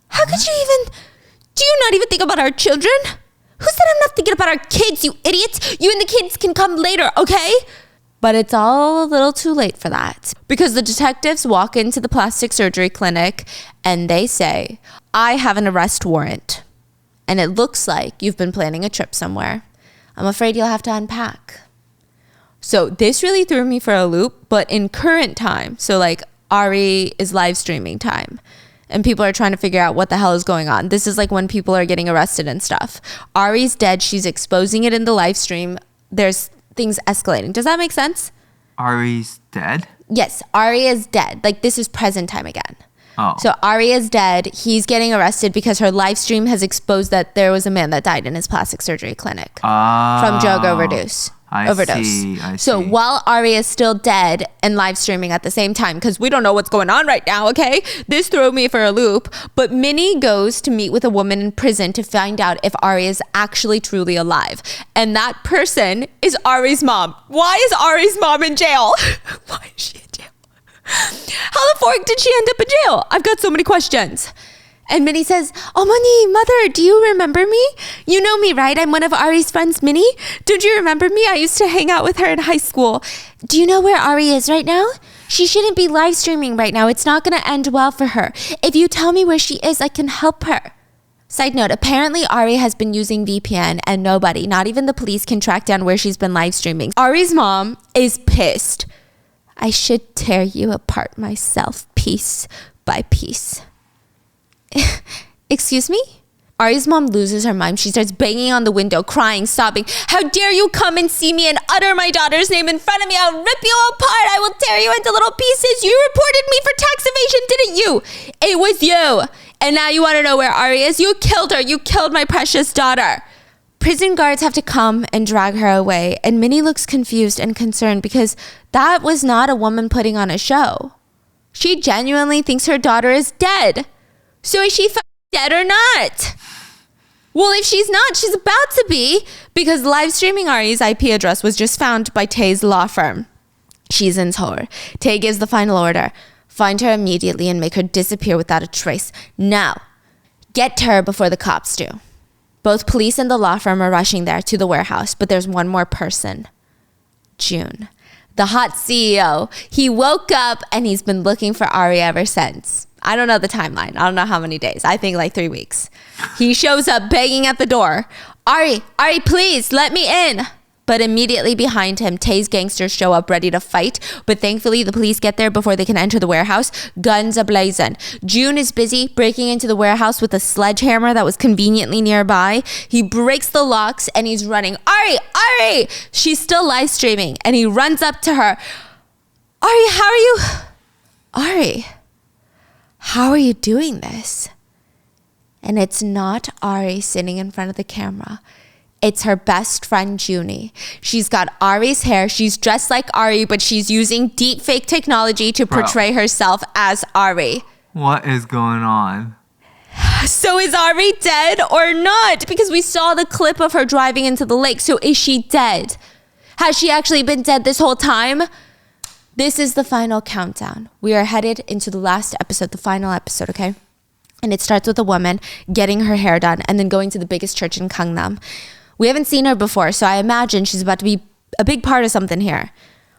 How could you even... Do you not even think about our children? Who said I'm not thinking about our kids, you idiots? You and the kids can come later, okay? But it's all a little too late for that. Because the detectives walk into the plastic surgery clinic and they say, I have an arrest warrant. And it looks like you've been planning a trip somewhere. I'm afraid you'll have to unpack. So this really threw me for a loop, but in current time, so like Ari is live streaming time and people are trying to figure out what the hell is going on. This is like when people are getting arrested and stuff. Ari's dead. She's exposing it in the live stream. There's things escalating. Does that make sense? Ari's dead? Yes, Ari is dead. Like this is present time again. Oh. So Ari is dead. He's getting arrested because her live stream has exposed that there was a man that died in his plastic surgery clinic from drug overdose. I see. So while Ari is still dead and live streaming at the same time, because we don't know what's going on right now, okay? This threw me for a loop. But Minnie goes to meet with a woman in prison to find out if Ari is actually truly alive. And that person is Ari's mom. Why is Ari's mom in jail? Why is she in jail? How the fork did she end up in jail? I've got so many questions. And Minnie says, Omani, mother, do you remember me? You know me, right? I'm one of Ari's friends, Minnie. Don't you remember me? I used to hang out with her in high school. Do you know where Ari is right now? She shouldn't be live streaming right now. It's not going to end well for her. If you tell me where she is, I can help her. Side note, apparently Ari has been using VPN and nobody, not even the police, can track down where she's been live streaming. Ari's mom is pissed. I should tear you apart myself, piece by piece. Excuse me? Ari's mom loses her mind. She starts banging on the window, crying, sobbing. How dare you come and see me and utter my daughter's name in front of me? I'll rip you apart. I will tear you into little pieces. You reported me for tax evasion, didn't you? It was you. And now you want to know where Ari is? You killed her. You killed my precious daughter. Prison guards have to come and drag her away. And Minnie looks confused and concerned because that was not a woman putting on a show. She genuinely thinks her daughter is dead. So is she dead or not? Well, if she's not, she's about to be, because live streaming Ari's IP address was just found by Tay's law firm. She's in Tor. Tay gives the final order. Find her immediately and make her disappear without a trace. Now, get to her before the cops do. Both police and the law firm are rushing there to the warehouse, but there's one more person. June, the hot CEO. He woke up and he's been looking for Ari ever since. I don't know the timeline. I don't know how many days. I think like 3 weeks. He shows up begging at the door. Ari, please let me in. But immediately behind him, Tay's gangsters show up ready to fight. But thankfully, the police get there before they can enter the warehouse, guns ablazing. June is busy breaking into the warehouse with a sledgehammer that was conveniently nearby. He breaks the locks and he's running. Ari! She's still live streaming. And he runs up to her. Ari, how are you? Ari, how are you doing this? And it's not Ari sitting in front of the camera. It's her best friend, Junie. She's got Ari's hair. She's dressed like Ari, but she's using deep fake technology to portray herself as Ari. What is going on? So is Ari dead or not? Because we saw the clip of her driving into the lake. So is she dead? Has she actually been dead this whole time? This is the final countdown. We are headed into the last episode, the final episode, okay? And it starts with a woman getting her hair done and then going to the biggest church in Gangnam. We haven't seen her before, so I imagine she's about to be a big part of something here.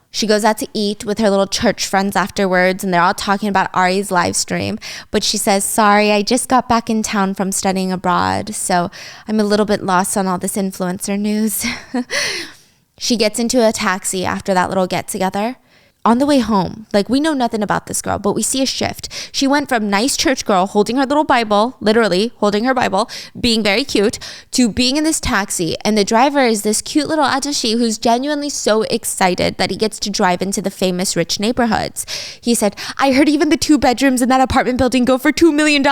She goes out to eat with her little church friends afterwards, and they're all talking about Ari's live stream. But she says, sorry, I just got back in town from studying abroad, so I'm a little bit lost on all this influencer news. She gets into a taxi after that little get-together. On the way home, like we know nothing about this girl, but we see a shift. She went from nice church girl holding her little Bible, literally holding her Bible, being very cute, to being in this taxi. And the driver is this cute little ajashi who's genuinely so excited that he gets to drive into the famous rich neighborhoods. He said, I heard even the 2 bedrooms in that apartment building go for $2 million.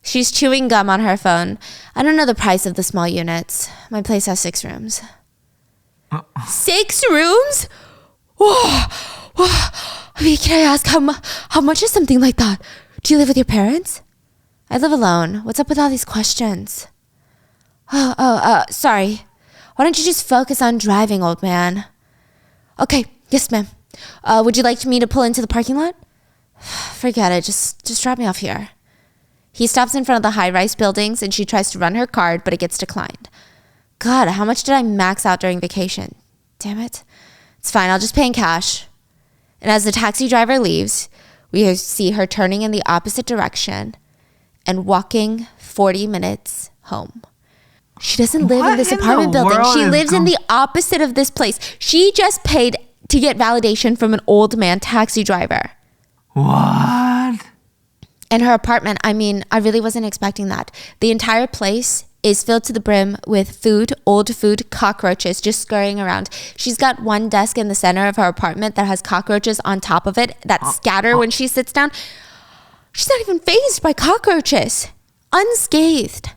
She's chewing gum on her phone. I don't know the price of the small units. My place has 6 rooms. 6 rooms? Whoa. I mean, can I ask how much is something like that? Do you live with your parents? I live alone. What's up with all these questions? Sorry. Why don't you just focus on driving, old man? Okay, yes, ma'am. Would you like me to pull into the parking lot? Forget it. Just drop me off here. He stops in front of the high-rise buildings and she tries to run her card, but it gets declined. God, how much did I max out during vacation? Damn it. It's fine, I'll just pay in cash. And as the taxi driver leaves, we see her turning in the opposite direction and walking 40 minutes home. She doesn't live in this apartment building. She lives in the opposite of this place. She just paid to get validation from an old man taxi driver. What? And her apartment, I mean, I really wasn't expecting that. The entire place is filled to the brim with food, old food, cockroaches just scurrying around. She's got one desk in the center of her apartment that has cockroaches on top of it that scatter when she sits down. She's not even fazed by cockroaches. Unscathed.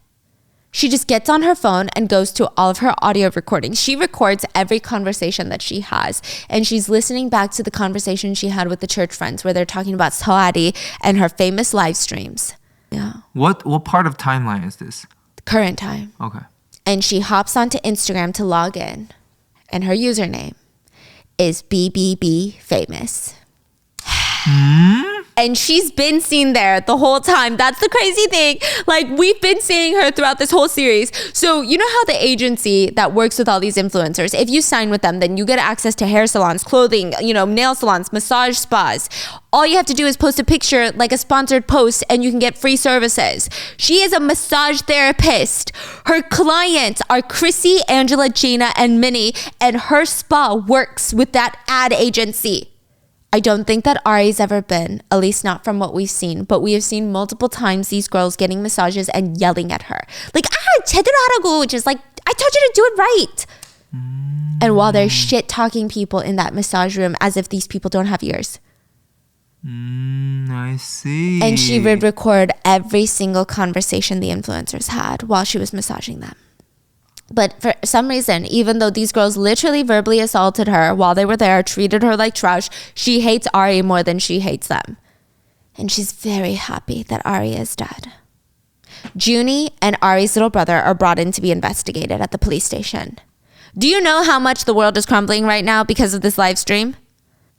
She just gets on her phone and goes to all of her audio recordings. She records every conversation that she has. And she's listening back to the conversation she had with the church friends where they're talking about Sohari and her famous live streams. Yeah. What part of timeline is this? Current time. Okay. And she hops onto Instagram to log in. And her username is BBB Famous. And she's been seen there the whole time. That's the crazy thing. Like, we've been seeing her throughout this whole series. So you know how the agency that works with all these influencers, if you sign with them, then you get access to hair salons, clothing, nail salons, massage spas. All you have to do is post a picture, like a sponsored post, and you can get free services. She is a massage therapist. Her clients are Chrissy, Angela, Gina, and Minnie, and her spa works with that ad agency. I don't think that Ari's ever been, at least not from what we've seen, but we have seen multiple times these girls getting massages and yelling at her. Like, 제대로 하라고, which is like, I told you to do it right. And while they're shit-talking people in that massage room as if these people don't have ears. I see. And she would record every single conversation the influencers had while she was massaging them. But for some reason, even though these girls literally verbally assaulted her while they were there, treated her like trash, she hates Ari more than she hates them. And she's very happy that Ari is dead. Junie and Ari's little brother are brought in to be investigated at the police station. Do you know how much the world is crumbling right now because of this live stream?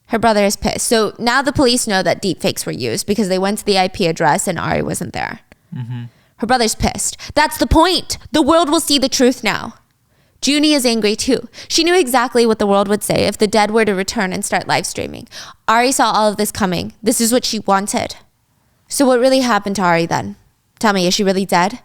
Her brother is pissed. So now the police know that deepfakes were used because they went to the IP address and Ari wasn't there. Mm-hmm. Her brother's pissed. That's the point. The world will see the truth now. Junie is angry too. She knew exactly what the world would say if the dead were to return and start live streaming. Ari saw all of this coming. This is what she wanted. So what really happened to Ari then? Tell me, is she really dead?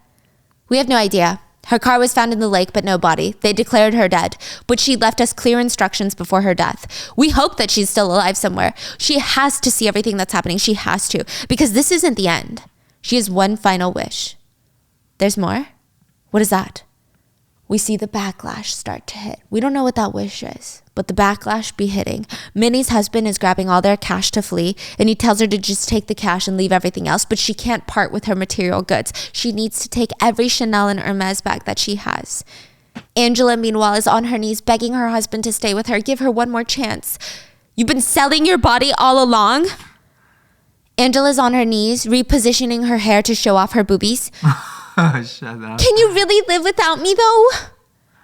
We have no idea. Her car was found in the lake, but no body. They declared her dead, but she left us clear instructions before her death. We hope that she's still alive somewhere. She has to see everything that's happening. She has to, because this isn't the end. She has one final wish. There's more? What is that? We see the backlash start to hit. We don't know what that wish is, but the backlash be hitting. Minnie's husband is grabbing all their cash to flee, and he tells her to just take the cash and leave everything else, but she can't part with her material goods. She needs to take every Chanel and Hermes bag that she has. Angela, meanwhile, is on her knees begging her husband to stay with her. Give her one more chance. You've been selling your body all along? Angela's on her knees, repositioning her hair to show off her boobies. Shut up. Can you really live without me, though?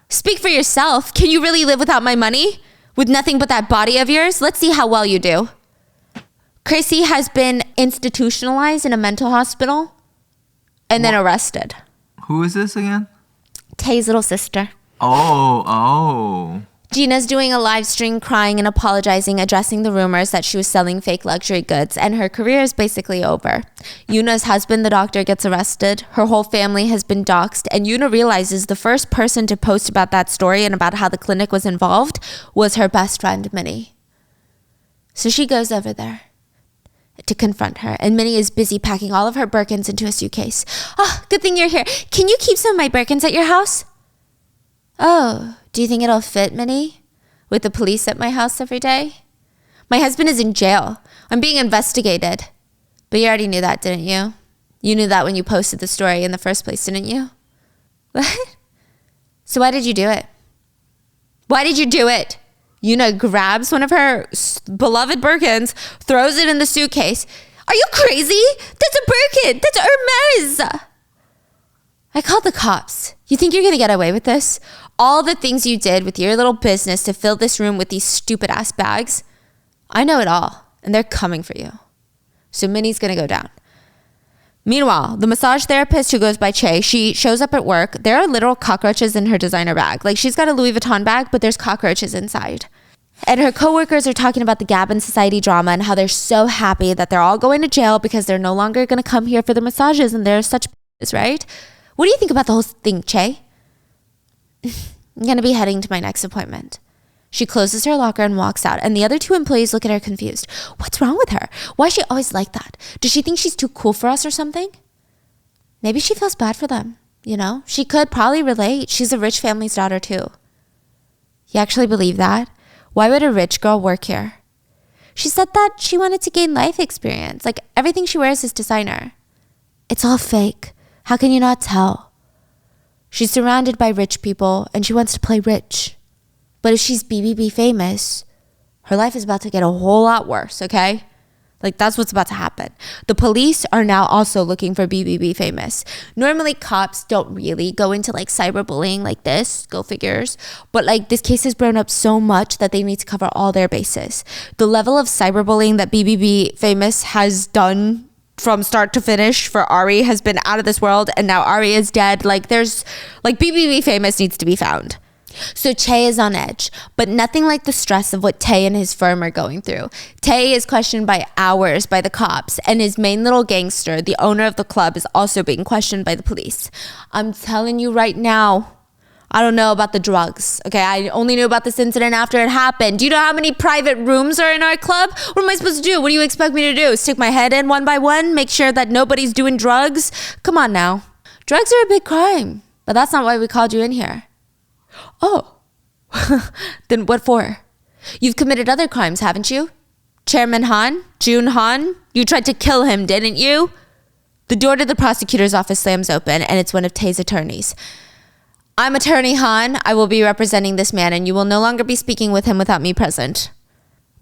Speak for yourself. Can you really live without my money? With nothing but that body of yours? Let's see how well you do. Chrissy has been institutionalized in a mental hospital and then arrested. Who is this again? Tay's little sister. Oh. Gina's doing a live stream crying and apologizing, addressing the rumors that she was selling fake luxury goods, and her career is basically over. Yuna's husband, the doctor, gets arrested. Her whole family has been doxxed, and Yuna realizes the first person to post about that story and about how the clinic was involved was her best friend, Minnie. So she goes over there to confront her, and Minnie is busy packing all of her Birkins into a suitcase. Oh, good thing you're here. Can you keep some of my Birkins at your house? Oh, do you think it'll fit, Minnie? With the police at my house every day? My husband is in jail. I'm being investigated. But you already knew that, didn't you? You knew that when you posted the story in the first place, didn't you? What? So why did you do it? Why did you do it? Yuna grabs one of her beloved Birkins, throws it in the suitcase. Are you crazy? That's a Birkin. That's Hermes. I called the cops. You think you're going to get away with this? All the things you did with your little business to fill this room with these stupid ass bags. I know it all, and they're coming for you. So Minnie's going to go down. Meanwhile, the massage therapist who goes by Che, she shows up at work. There are literal cockroaches in her designer bag. Like, she's got a Louis Vuitton bag, but there's cockroaches inside. And her coworkers are talking about the Gabon Society drama and how they're so happy that they're all going to jail because they're no longer going to come here for the massages, and they're such bitches, right? What do you think about the whole thing, Che? I'm going to be heading to my next appointment. She closes her locker and walks out, and the other two employees look at her confused. What's wrong with her? Why is she always like that? Does she think she's too cool for us or something? Maybe she feels bad for them, you know? She could probably relate. She's a rich family's daughter too. You actually believe that? Why would a rich girl work here? She said that she wanted to gain life experience. Like, everything she wears is designer. It's all fake. How can you not tell? She's surrounded by rich people, and she wants to play rich. But if she's BBB famous, her life is about to get a whole lot worse, okay? Like, that's what's about to happen. The police are now also looking for BBB famous. Normally, cops don't really go into, like, cyberbullying like this. Go figures. But, like, this case has blown up so much that they need to cover all their bases. The level of cyberbullying that BBB famous has done from start to finish for Ari has been out of this world, and now Ari is dead. Like, there's, like, BBB famous needs to be found. So Che is on edge, but nothing like the stress of what Tay and his firm are going through. Tay is questioned by hours by the cops, and his main little gangster, the owner of the club, is also being questioned by the police. I'm telling you right now, I don't know about the drugs, okay? I only knew about this incident after it happened. Do you know how many private rooms are in our club? What am I supposed to do? What do you expect me to do? Stick my head in one by one? Make sure that nobody's doing drugs? Come on now. Drugs are a big crime, but that's not why we called you in here. Oh, then what for? You've committed other crimes, haven't you? Chairman Han, Jun Han, you tried to kill him, didn't you? The door to the prosecutor's office slams open, and it's one of Tay's attorneys. I'm Attorney Han. I will be representing this man, and you will no longer be speaking with him without me present.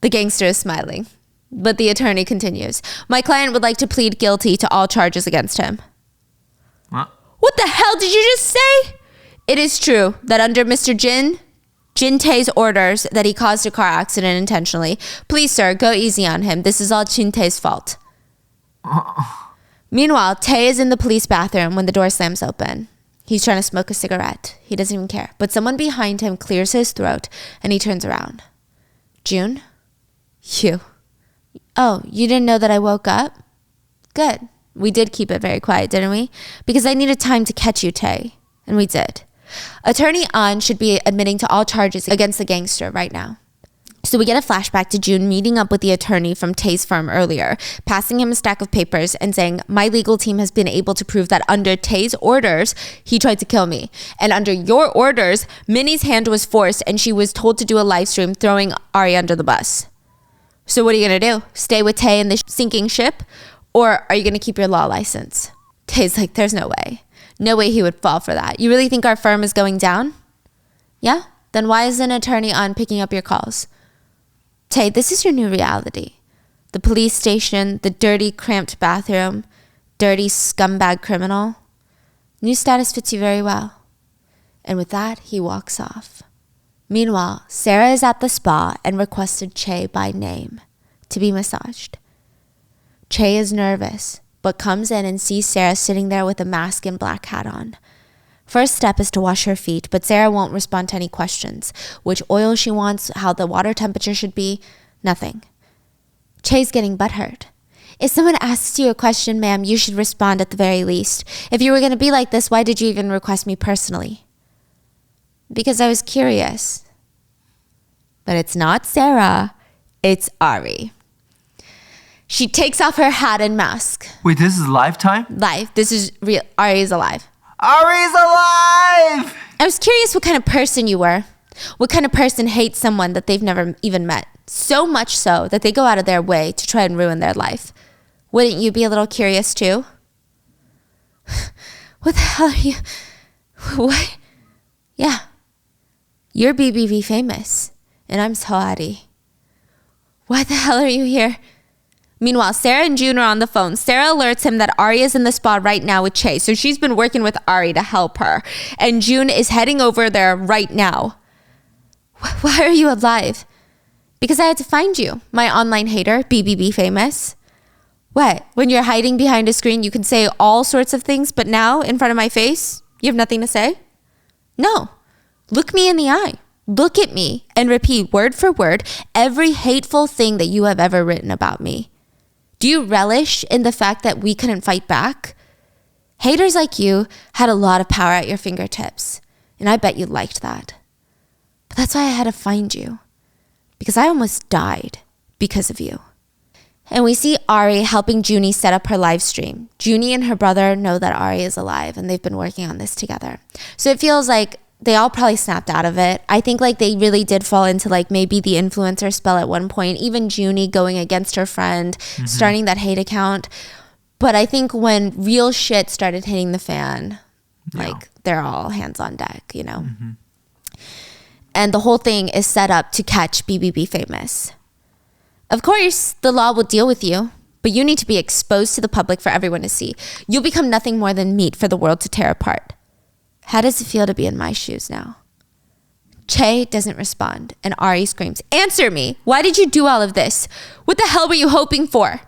The gangster is smiling, but the attorney continues. My client would like to plead guilty to all charges against him. What the hell did you just say? It is true that under Mr. Jin Tae's orders that he caused a car accident intentionally. Please, sir, go easy on him. This is all Jin Tae's fault. Meanwhile, Tae is in the police bathroom when the door slams open. He's trying to smoke a cigarette. He doesn't even care. But someone behind him clears his throat, and he turns around. June? You. Oh, you didn't know that I woke up? Good. We did keep it very quiet, didn't we? Because I needed time to catch you, Tae. And we did. Attorney An should be admitting to all charges against the gangster right now. So we get a flashback to June meeting up with the attorney from Tae's firm earlier, passing him a stack of papers and saying, my legal team has been able to prove that under Tae's orders, he tried to kill me. And under your orders, Minnie's hand was forced and she was told to do a live stream throwing Ari under the bus. So what are you going to do? Stay with Tae in the sinking ship? Or are you going to keep your law license? Tae's like, there's no way. No way he would fall for that. You really think our firm is going down? Yeah? Then why is an attorney on picking up your calls? Tae, this is your new reality. The police station, the dirty, cramped bathroom, dirty scumbag criminal. New status fits you very well. And with that, he walks off. Meanwhile, Sarah is at the spa and requested Che by name to be massaged. Che is nervous, but comes in and sees Sarah sitting there with a mask and black hat on. First step is to wash her feet, but Sarah won't respond to any questions. Which oil she wants, how the water temperature should be, nothing. Che's getting butthurt. If someone asks you a question, ma'am, you should respond at the very least. If you were going to be like this, why did you even request me personally? Because I was curious. But it's not Sarah, it's Ari. She takes off her hat and mask. Wait, this is Lifetime? Live. This is real. Ari is alive. Ari's alive! I was curious what kind of person you were. What kind of person hates someone that they've never even met? So much so that they go out of their way to try and ruin their life. Wouldn't you be a little curious too? What the hell are you? What? Yeah. You're BBB famous. And I'm so Ari. Why the hell are you here? Meanwhile, Sarah and June are on the phone. Sarah alerts him that Ari is in the spa right now with Che. So she's been working with Ari to help her. And June is heading over there right now. Why are you alive? Because I had to find you, my online hater, BBB famous. What? When you're hiding behind a screen, you can say all sorts of things, but now, in front of my face, you have nothing to say? No. Look me in the eye. Look at me and repeat word for word every hateful thing that you have ever written about me. Do you relish in the fact that we couldn't fight back? Haters like you had a lot of power at your fingertips, and I bet you liked that. But that's why I had to find you, because I almost died because of you. And we see Ari helping Junie set up her live stream. Junie and her brother know that Ari is alive, and they've been working on this together. So it feels like they all probably snapped out of it. I think like they really did fall into like maybe the influencer spell at one point, even Junie going against her friend, starting that hate account. But I think when real shit started hitting the fan, like they're all hands on deck, you know? And the whole thing is set up to catch BBB famous. Of course, the law will deal with you, but you need to be exposed to the public for everyone to see. You'll become nothing more than meat for the world to tear apart. How does it feel to be in my shoes now? Che doesn't respond, and Ari screams, answer me! Why did you do all of this? What the hell were you hoping for?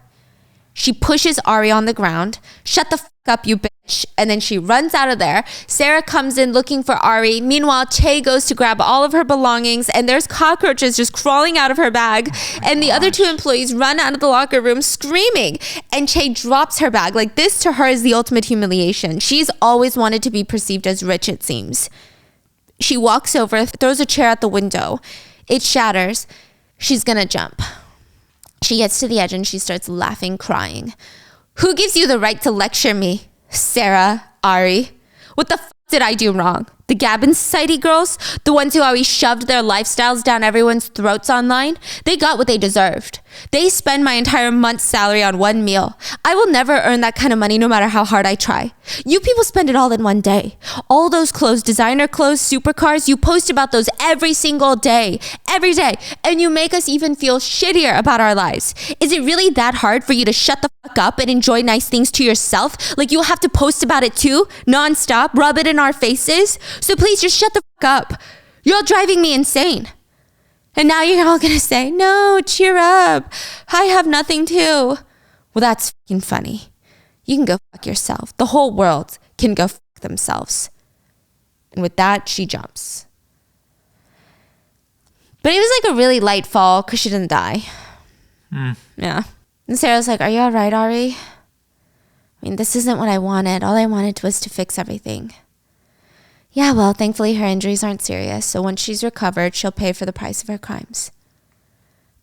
She pushes Ari on the ground. Shut the fuck up, you bitch. And then she runs out of there. Sarah comes in looking for Ari. Meanwhile, Che goes to grab all of her belongings, and there's cockroaches just crawling out of her bag. And the other two employees run out of the locker room screaming. And Che drops her bag. Like, this to her is the ultimate humiliation. She's always wanted to be perceived as rich, it seems. She walks over, throws a chair at the window. It shatters. She's gonna jump. She gets to the edge and she starts laughing, crying. Who gives you the right to lecture me? Sarah, Ari. What the f*** did I do wrong? The Gabin Society girls? The ones who always shoved their lifestyles down everyone's throats online? They got what they deserved. They spend my entire month's salary on one meal. I will never earn that kind of money no matter how hard I try. You people spend it all in one day. All those clothes, designer clothes, supercars, you post about those every single day. Every day. And you make us even feel shittier about our lives. Is it really that hard for you to shut the fuck up and enjoy nice things to yourself? Like you'll have to post about it too? Non-stop? Rub it in our faces? So please just shut the fuck up. You're all driving me insane. And now you're all gonna say, no, cheer up. I have nothing too. Well, that's fucking funny. You can go fuck yourself. The whole world can go fuck themselves. And with that, she jumps. But it was like a really light fall because she didn't die. Yeah. And Sarah's like, are you all right, Ari? I mean, this isn't what I wanted. All I wanted was to fix everything. Yeah, well, thankfully her injuries aren't serious, so once she's recovered, she'll pay for the price of her crimes.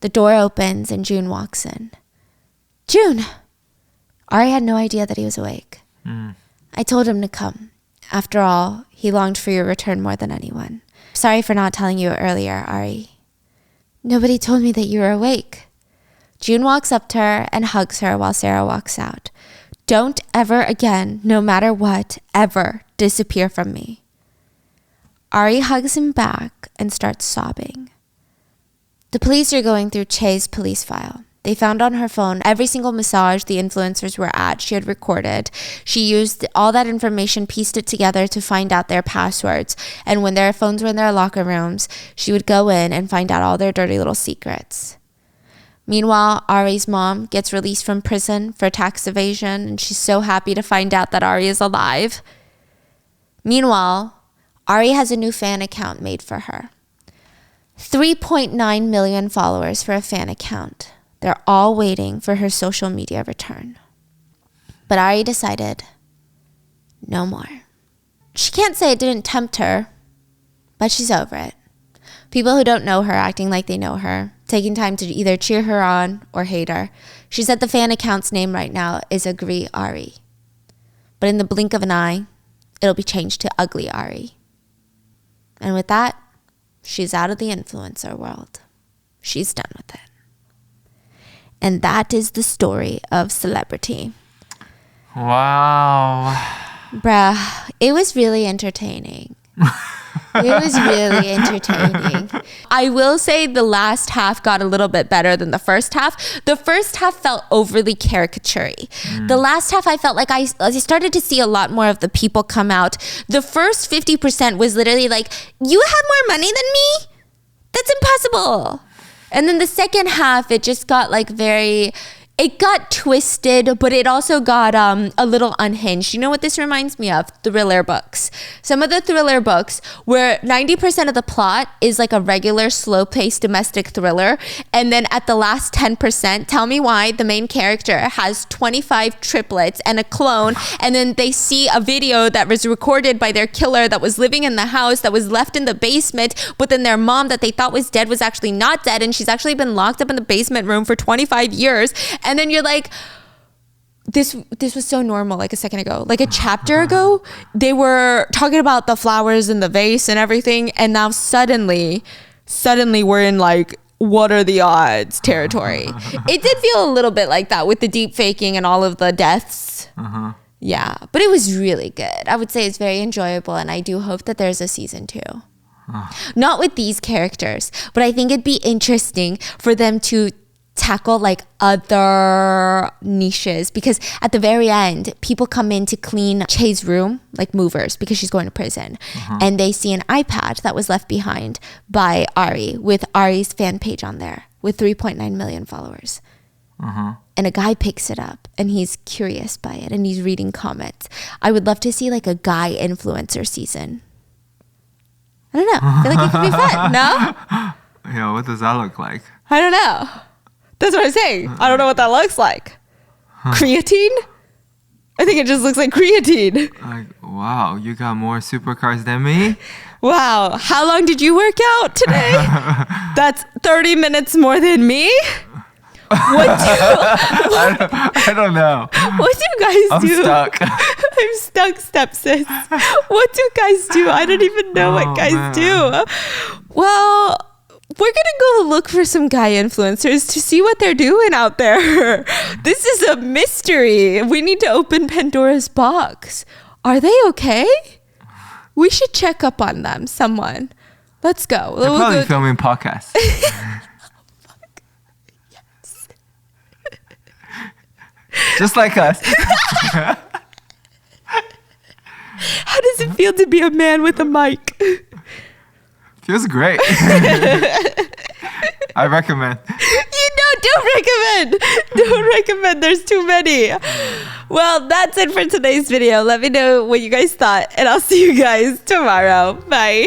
The door opens and June walks in. June! Ari had no idea that he was awake. I told him to come. After all, he longed for your return more than anyone. Sorry for not telling you earlier, Ari. Nobody told me that you were awake. June walks up to her and hugs her while Sarah walks out. Don't ever again, no matter what, ever disappear from me. Ari hugs him back and starts sobbing. The police are going through Che's police file. They found on her phone every single massage the influencers were at. She had recorded. She used all that information, pieced it together to find out their passwords. And when their phones were in their locker rooms, she would go in and find out all their dirty little secrets. Meanwhile, Ari's mom gets released from prison for tax evasion, and she's so happy to find out that Ari is alive. Meanwhile, Ari has a new fan account made for her. 3.9 million followers for a fan account. They're all waiting for her social media return. But Ari decided, no more. She can't say it didn't tempt her, but she's over it. People who don't know her acting like they know her, taking time to either cheer her on or hate her. She said the fan account's name right now is Agree Ari. But in the blink of an eye, it'll be changed to Ugly Ari. And with that, she's out of the influencer world. She's done with it. And that is the story of celebrity. Wow. Bruh, it was really entertaining. It was really entertaining. I will say the last half got a little bit better than the first half. The first half felt overly caricature-y. The last half, I felt like I started to see a lot more of the people come out. The first 50% was literally like, you have more money than me? That's impossible. And then the second half, it just got like it got twisted, but it also got a little unhinged. You know what this reminds me of? Thriller books. Some of the thriller books where 90% of the plot is like a regular slow-paced domestic thriller. And then at the last 10%, tell me why the main character has 25 triplets and a clone. And then they see a video that was recorded by their killer that was living in the house that was left in the basement. But then their mom that they thought was dead was actually not dead. And she's actually been locked up in the basement room for 25 years. And then you're like, this was so normal like a second ago. Like a chapter ago, they were talking about the flowers in the vase and everything. And now suddenly we're in like, what are the odds territory. It did feel a little bit like that with the deep faking and all of the deaths. Yeah, but it was really good. I would say it's very enjoyable. And I do hope that there's a season 2. Not with these characters, but I think it'd be interesting for them to tackle like other niches, because at the very end people come in to clean Che's room, like movers, because she's going to prison, and they see an iPad that was left behind by Ari with Ari's fan page on there with 3.9 million followers. And a guy picks it up and he's curious by it and he's reading comments. I would love to see like a guy influencer season. I don't know, I feel like it could be fun. No? Yeah, what does that look like? I don't know. That's what I'm saying. I don't know what that looks like. Creatine? I think it just looks like creatine. Like, wow, you got more supercars than me? Wow. How long did you work out today? That's 30 minutes more than me? I don't know. What do guys do? I'm stuck. I'm stuck, stepsis. What do guys do? I don't even know what guys do. Well, we're going to go look for some guy influencers to see what they're doing out there. This is a mystery. We need to open Pandora's box. Are they okay? We should check up on them, someone. Let's go. They're probably filming podcasts. Yes. Just like us. How does it feel to be a man with a mic? Feels great. I recommend. Don't recommend. There's too many. Well, that's it for today's video. Let me know what you guys thought, and I'll see you guys tomorrow. Bye.